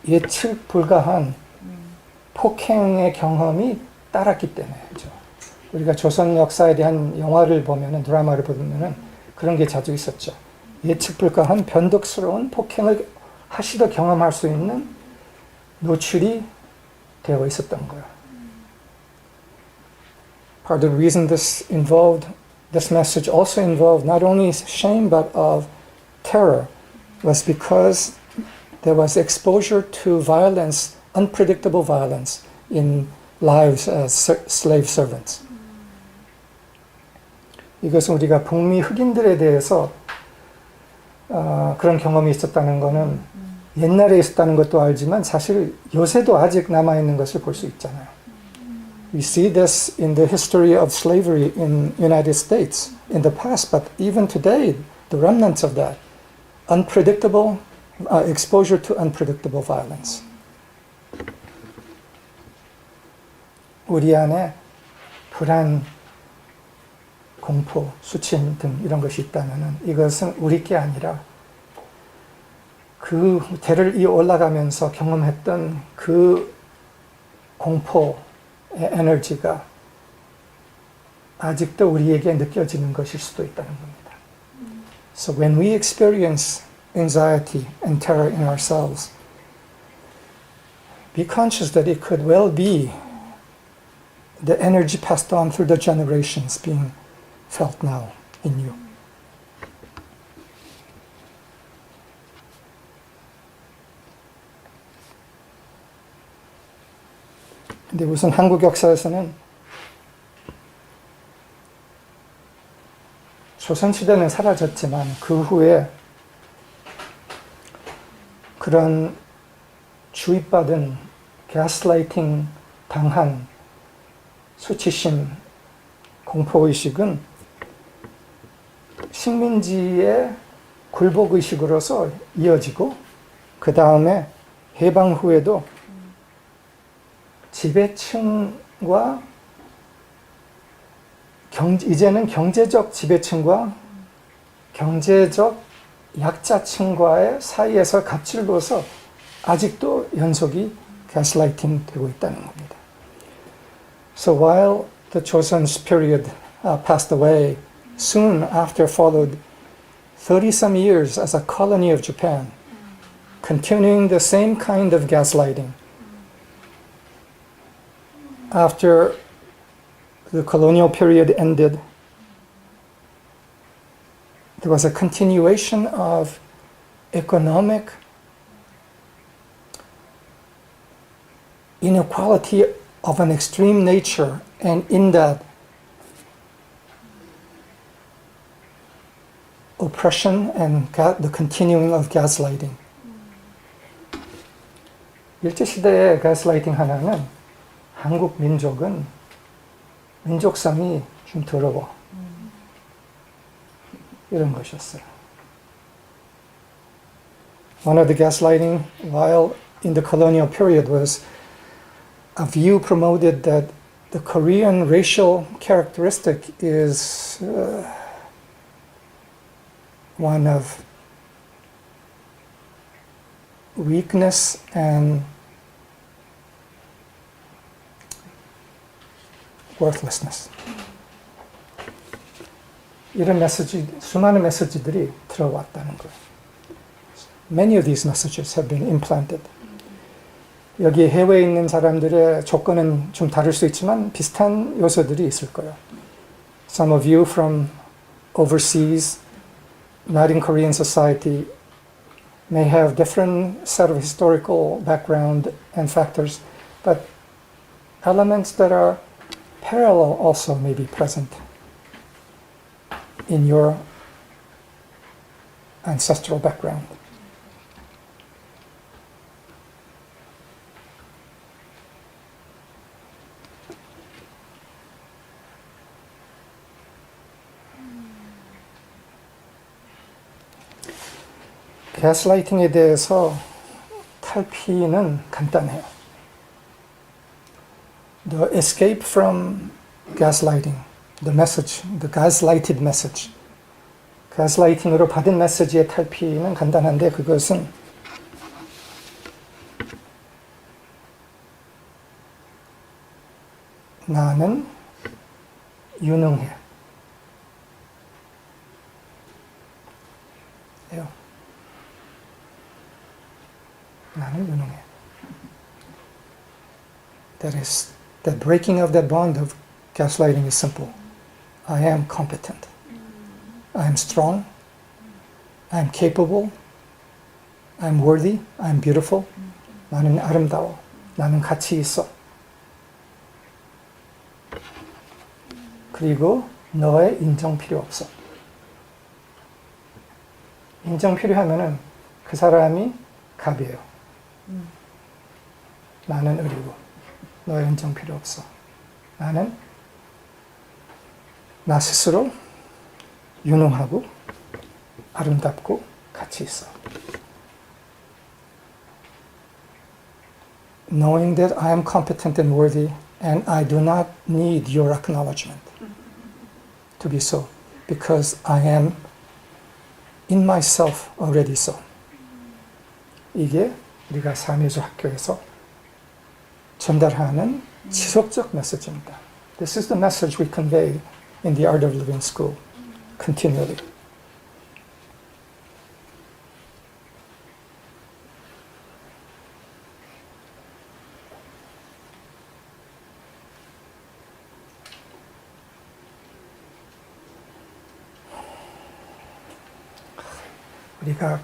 예측 불가한 폭행의 경험이 따랐기 때문에죠. 우리가 조선 역사에 대한 영화를 보면은, 드라마를 보면은 그런 게 자주 있었죠. 예측 불가한 변덕스러운 폭행을 하시도 경험할 수 있는 노출이 되어 있었던 거예요. Part of the reason this involved this message also involved not only shame but of terror was because there was exposure to violence, unpredictable violence in lives as slave servants. 이것은 우리가 북미 흑인들에 대해서 그런 경험이 있었다는 것은 옛날에 있었다는 것도 알지만 사실 요새도 아직 남아있는 것을 볼 수 있잖아요. We see this in the history of slavery in United States in the past, but even today, the remnants of that, unpredictable exposure to unpredictable violence. 우리 안에 불안, 공포, 수침 등 이런 것이 있다면 이것은 우리 게 아니라 그 대를 이어 올라가면서 경험했던 그 공포의 에너지가 아직도 우리에게 느껴지는 것일 수도 있다는 겁니다. So when we experience anxiety and terror in ourselves, be conscious that it could well be the energy passed on through the generations being felt now in you. 근데 우선 한국 역사에서는 조선시대는 사라졌지만 그 후에 그런 주입받은 가스라이팅 당한 수치심, 공포의식은 식민지의 굴복의식으로서 이어지고 그 다음에 해방 후에도 지배층과 이제는 경제적 지배층과 경제적 약자층과의 사이에서 갑질로서 아직도 연속이 가스라이팅 되고 있다는 겁니다. So while the Joseon's period passed away, soon after followed 30-some years as a colony of Japan, continuing the same kind of gaslighting. After the colonial period ended, there was a continuation of economic inequality of an extreme nature, and in that oppression and the continuing of gaslighting. 일제시대의 가스라이팅 하나는 한국 민족은 민족성이 좀 더러워. 이런 것이었어요. One of the gaslighting while in the colonial period was a view promoted that the Korean racial characteristic is one of weakness and worthlessness. 이런 메시지, 수많은 메시지들이 들어왔다는 거예요. Many of these messages have been implanted. 여기 해외에 있는 사람들의 조건은 좀 다를 수 있지만 비슷한 요소들이 있을 거예요. Some of you from overseas, not in Korean society, may have different set of historical background and factors, but elements that are parallel also may be present in your ancestral background. 가스라이팅에 대해서 탈피는 간단해요. The escape from gaslighting, the message, the gaslighted message. 가스라이팅으로 받은 메시지의 탈피는 간단한데 그것은 나는 유능해. 나는 유능해. That breaking of that bond of gaslighting is simple. I am competent. I am strong. I am capable. I am worthy. I am beautiful. 나는 아름다워. 나는 가치 있어. 그리고 너의 인정 필요 없어. 인정 필요하면은 그 사람이 갑이에요. 나는 의리고 너의 인정 필요 없어. 나는 나 스스로 유능하고 아름답고 가치 있어. Knowing that I am competent and worthy and I do not need your acknowledgement to be so because I am in myself already so. 이게 우리가 삶의주 학교에서 전달하는 지속적 메시지입니다. This is the message we convey in the Art of Living School continually. 우리가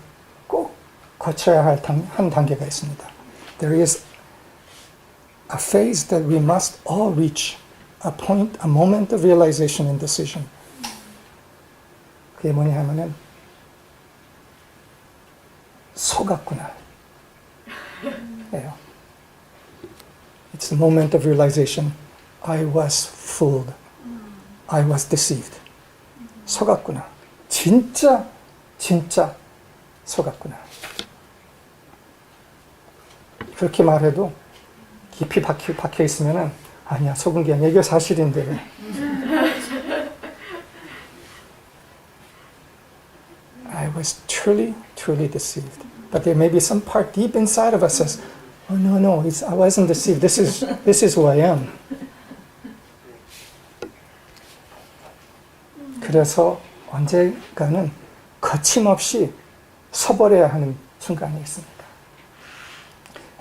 꼭 거쳐야 할 한 단계가 있습니다. There is a phase that we must all reach, a point, a moment of realization and decision. 그게 뭐냐 하면은 속았구나. 예요. It's the moment of realization. I was fooled. I was deceived. 속았구나. 진짜 속았구나. 그렇게 말해도 깊이 박혀 있으면은 아니야 속은 게 아니야 이게 사실인데. I was truly deceived. But there may be some part deep inside of us says, oh no, I wasn't deceived. This is who I am. 그래서 언젠가는 거침없이 서버려야 하는 순간이 있습니다.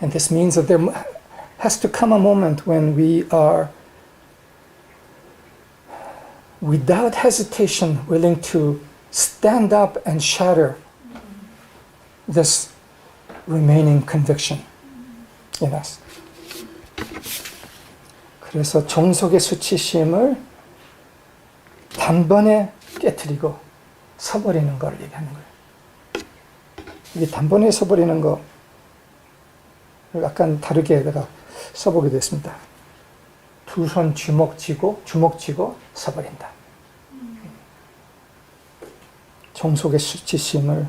And this means that there has to come a moment when we are without hesitation willing to stand up and shatter this remaining conviction in us. 그래서 종속의 수치심을 단번에 깨트리고 서버리는 걸 얘기하는 거예요. 이게 단번에 서버리는 거 약간 다르게 내가 써보게 됐습니다. 두 손 주먹 쥐고 서버린다. 종속의 수치심을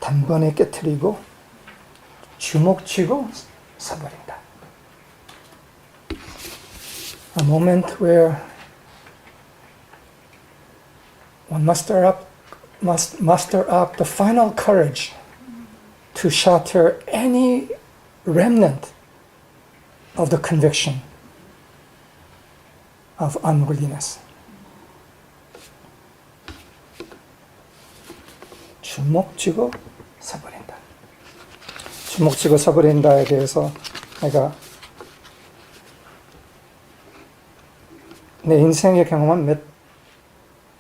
단번에 깨트리고 주먹 쥐고 서버린다. A moment where one must muster up the final courage to shatter any remnant of the conviction of unworthiness. 주먹 쥐고 서버린다. 주먹 쥐고 서버린다에 대해서 내가 내 인생에 경험한 몇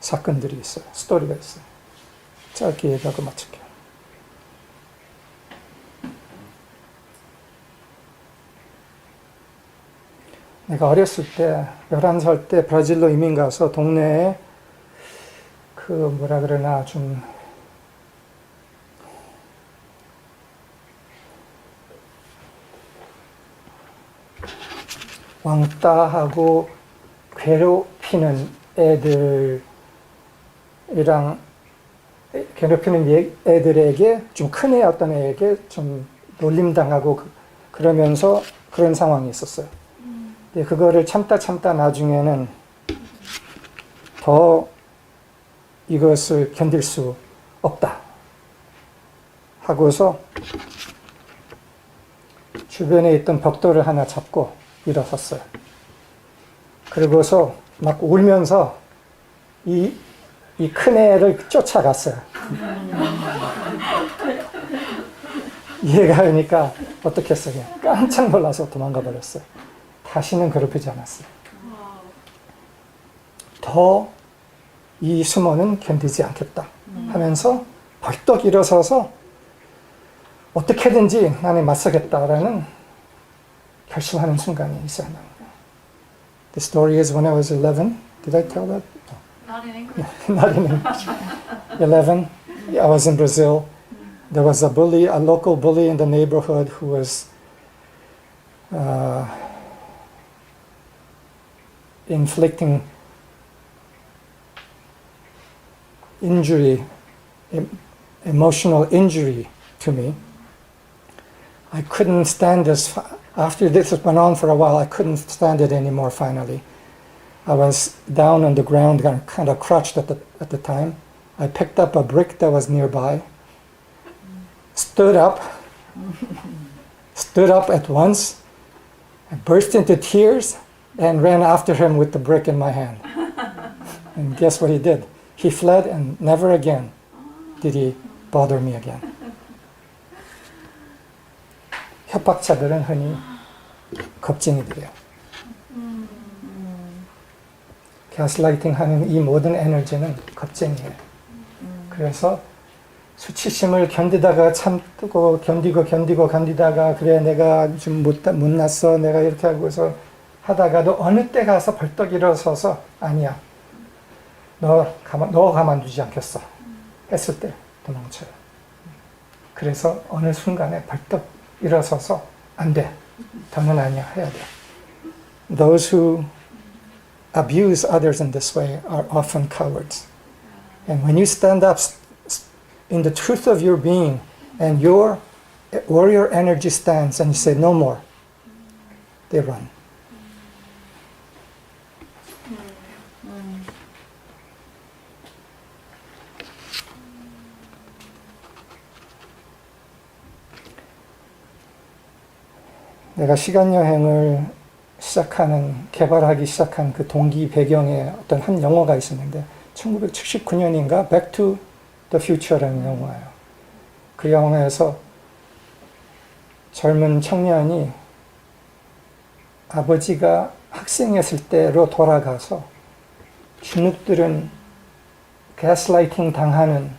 사건들이 있어요. 스토리가 있어요. 짧게 얘기하고 마칠게요. 내가 어렸을 때 11살 때 브라질로 이민 가서 동네에 그 뭐라 그러나 좀 왕따하고 괴롭히는 애들에게 좀 큰 애 어떤 애에게 좀 놀림당하고 그러면서 그런 상황이 있었어요. 근데 그거를 참다 나중에는 더 이것을 견딜 수 없다 하고서 주변에 있던 벽돌을 하나 잡고 일어섰어요. 그리고서 막 울면서 이 큰 애를 쫓아갔어요. 이해가 되니까 어떻게 했어요? 깜짝 놀라서 도망가 버렸어요. 다시는 괴롭히지 않았어요. 더 이 수모는 견디지 않겠다 하면서 벌떡 일어서서 어떻게든지 나는 맞서겠다라는 결심하는 순간이 있어야 합니다. The story is when I was 11. Did I tell that?
Not in English.
Not in English. 11. I was in Brazil. There was a bully, a local bully in the neighborhood who was inflicting injury, emotional injury to me. I couldn't stand this. After this went on for a while, I couldn't stand it anymore finally. I was down on the ground, kind of crouched at the time. I picked up a brick that was nearby, stood up at once, I burst into tears and ran after him with the brick in my hand. And guess what he did? He fled and never again did he bother me again. 협박자들은 흔히 겁쟁이들이에요. 가스라이팅 하는 이 모든 에너지는 겁쟁이에요. 그래서 수치심을 견디다가 참고 견디다가 그래 내가 좀 못났어 내가 이렇게 하고서 하다가도 어느 때 가서 벌떡 일어서서 아니야 너 가만두지 않겠어 했을 때 도망쳐요. 그래서 어느 순간에 벌떡 일어서서 안 돼. 더는 아니야. 해야 돼. Those who abuse others in this way are often cowards. And when you stand up in the truth of your being and where your energy stands and you say no more, they run. 내가 시간여행을 개발하기 시작한 그 동기 배경에 어떤 한 영화가 있었는데 1979년인가 Back to the Future라는 영화예요. 그 영화에서 젊은 청년이 아버지가 학생이었을 때로 돌아가서 주눅들은 가스라이팅 당하는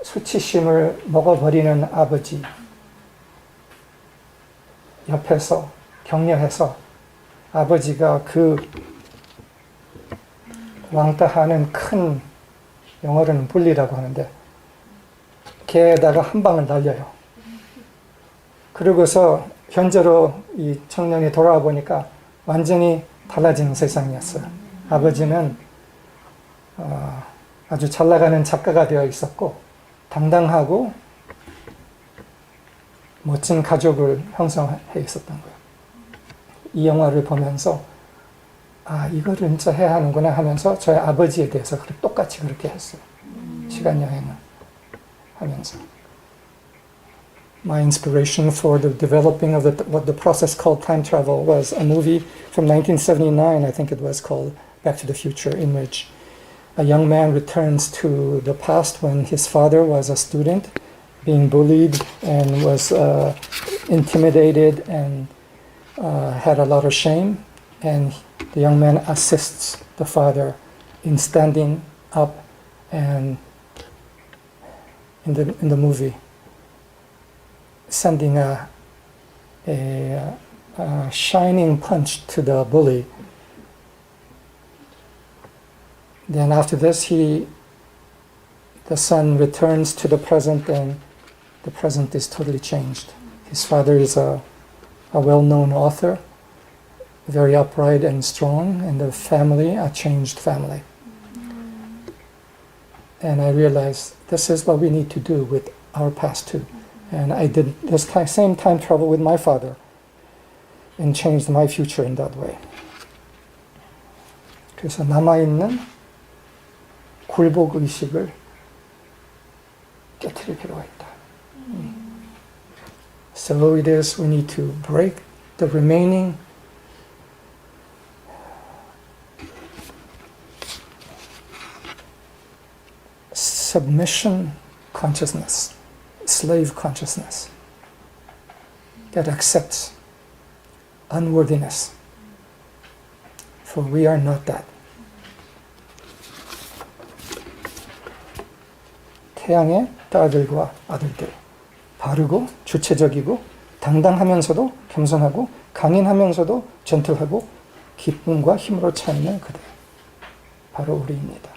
수치심을 먹어버리는 아버지 옆에서 격려해서 아버지가 그 왕따하는 큰 영어로는 bully라고 하는데 걔에다가 한 방을 날려요. 그러고서 현재로 이 청년이 돌아와 보니까 완전히 달라진 세상이었어요. 아버지는 아주 잘 나가는 작가가 되어 있었고 당당하고 멋진 가족을 형성해 있었던 거예요. 이 영화를 보면서 이거를 진짜 해야 하는구나 하면서 저희 아버지에 대해서 똑같이 그렇게 했어요. 시간여행을 하면서. My inspiration for the developing of what the process called time travel was a movie from 1979, I think it was, called Back to the Future, in which a young man returns to the past when his father was a student being bullied and was intimidated and had a lot of shame, and the young man assists the father in standing up and in the movie sending a shining punch to the bully. Then after this the son returns to the present, and the present is totally changed. His father is a well-known author, very upright and strong, and the family, a changed family. And I realized this is what we need to do with our past too. And I did this same time travel with my father and changed my future in that way. 그래서 남아있는 굴복 의식을 깨트릴 필요가 있다. So it is, we need to break the remaining submission consciousness, slave consciousness that accepts unworthiness. For we are not that. 태양의 딸들과 아들들, 바르고 주체적이고 당당하면서도 겸손하고 강인하면서도 젠틀하고 기쁨과 힘으로 차 있는 그들, 바로 우리입니다.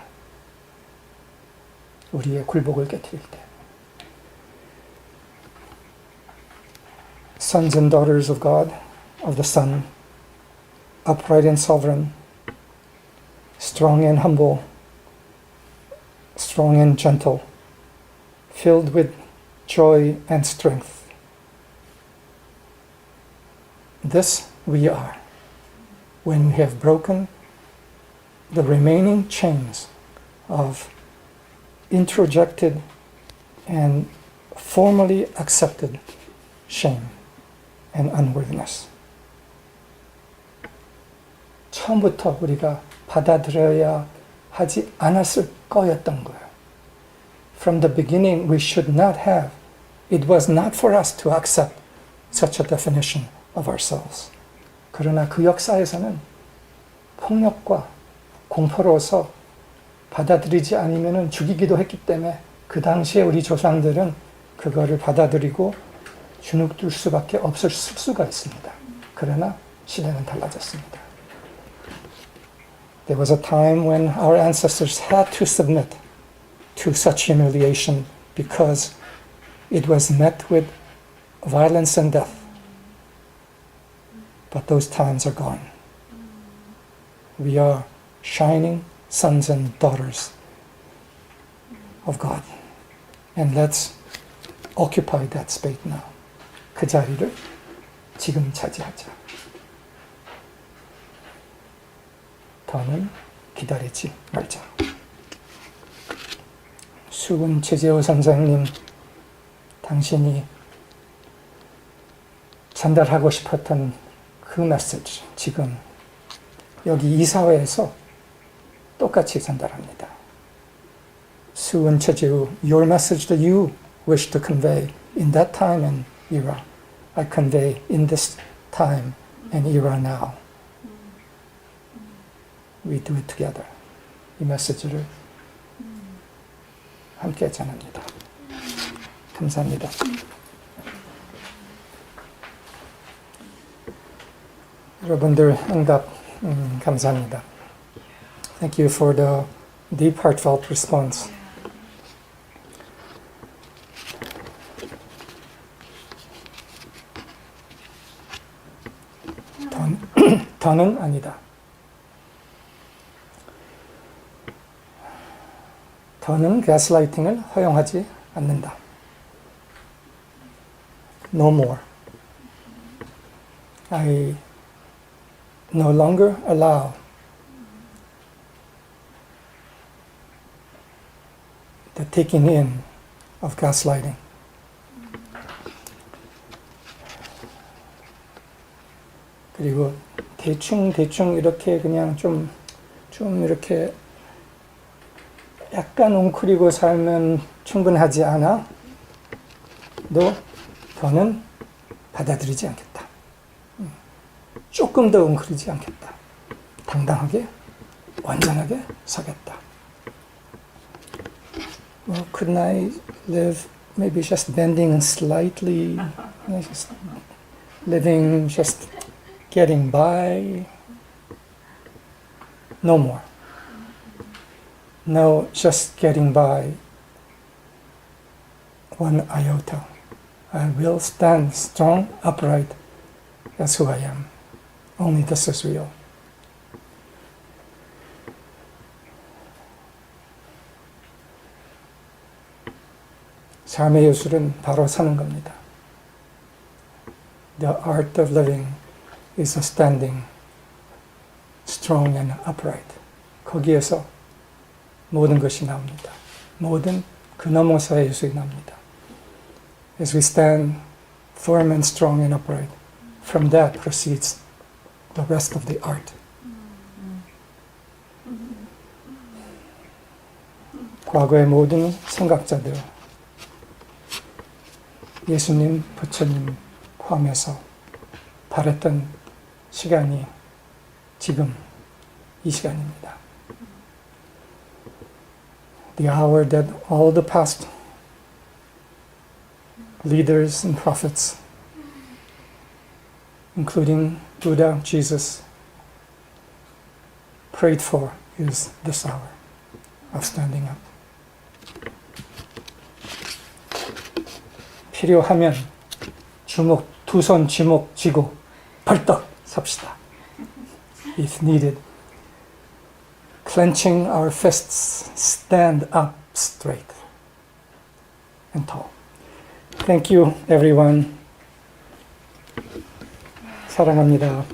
우리의 굴복을 깨뜨릴 때. Sons and daughters of God, of the Son, upright and sovereign, strong and humble, strong and gentle, filled with joy and strength. This we are when we have broken the remaining chains of introjected and formally accepted shame and unworthiness. 처음부터 우리가 받아들여야 하지 않았을 거였던 거예요. From the beginning we should not have. It was not for us to accept such a definition of ourselves. 그러나 그 역사에서는 폭력과 공포로서 받아들이지 않으면 죽이기도 했기 때문에 그 당시에 우리 조상들은 그거를 받아들이고 주눅들 수밖에 없을 수가 있습니다. 그러나 시대는 달라졌습니다. There was a time when our ancestors had to submit to such humiliation because it was met with violence and death. But those times are gone. We are shining sons and daughters of God. And let's occupy that space now. 그 자리를 지금 차지하자. 더는 기다리지 말자. 수군 최재호 선생님, 당신이 전달하고 싶었던 그 메시지, 지금 여기 이 사회에서 똑같이 전달합니다. 수군 최재호, your message that you wish to convey in that time and era, I convey in this time and era now. We do it together. 이 메시지를 함께 전합니다. 감사합니다. 여러분들 응답 감사합니다. Thank you for the deep heartfelt response. 더는 아니다. 더는 가스라이팅을 허용하지 않는다. No more. I no longer allow the taking in of gaslighting. 그리고 대충 이렇게 그냥 좀 이렇게 약간 웅크리고 살면 충분하지 않아? 너 더는 받아들이지 않겠다. 조금 더 웅크리지 않겠다. 당당하게, 완전하게 서겠다. Well, couldn't I live maybe just bending slightly, just living, just getting by? No more. No, just getting by one iota. I will stand strong, upright, as who I am. Only this is real. 삶의 예술은 바로 사는 겁니다. The art of living is standing strong and upright. 거기에서 모든 것이 나옵니다. 모든 그 넘어서의 예술이 나옵니다. As we stand firm and strong and upright, from that proceeds the rest of the art. 과거의 모든 생각자들, 예수님, 부처님 포함해서 바랬던 시간이 지금 이 시간입니다. The hour that all the past leaders and prophets, including Buddha, Jesus, prayed for is this hour of standing up. 필요하면 두 손 주먹 쥐고 벌떡 섭시다. If needed, clenching our fists, stand up straight and tall. Thank you, everyone. 사랑합니다.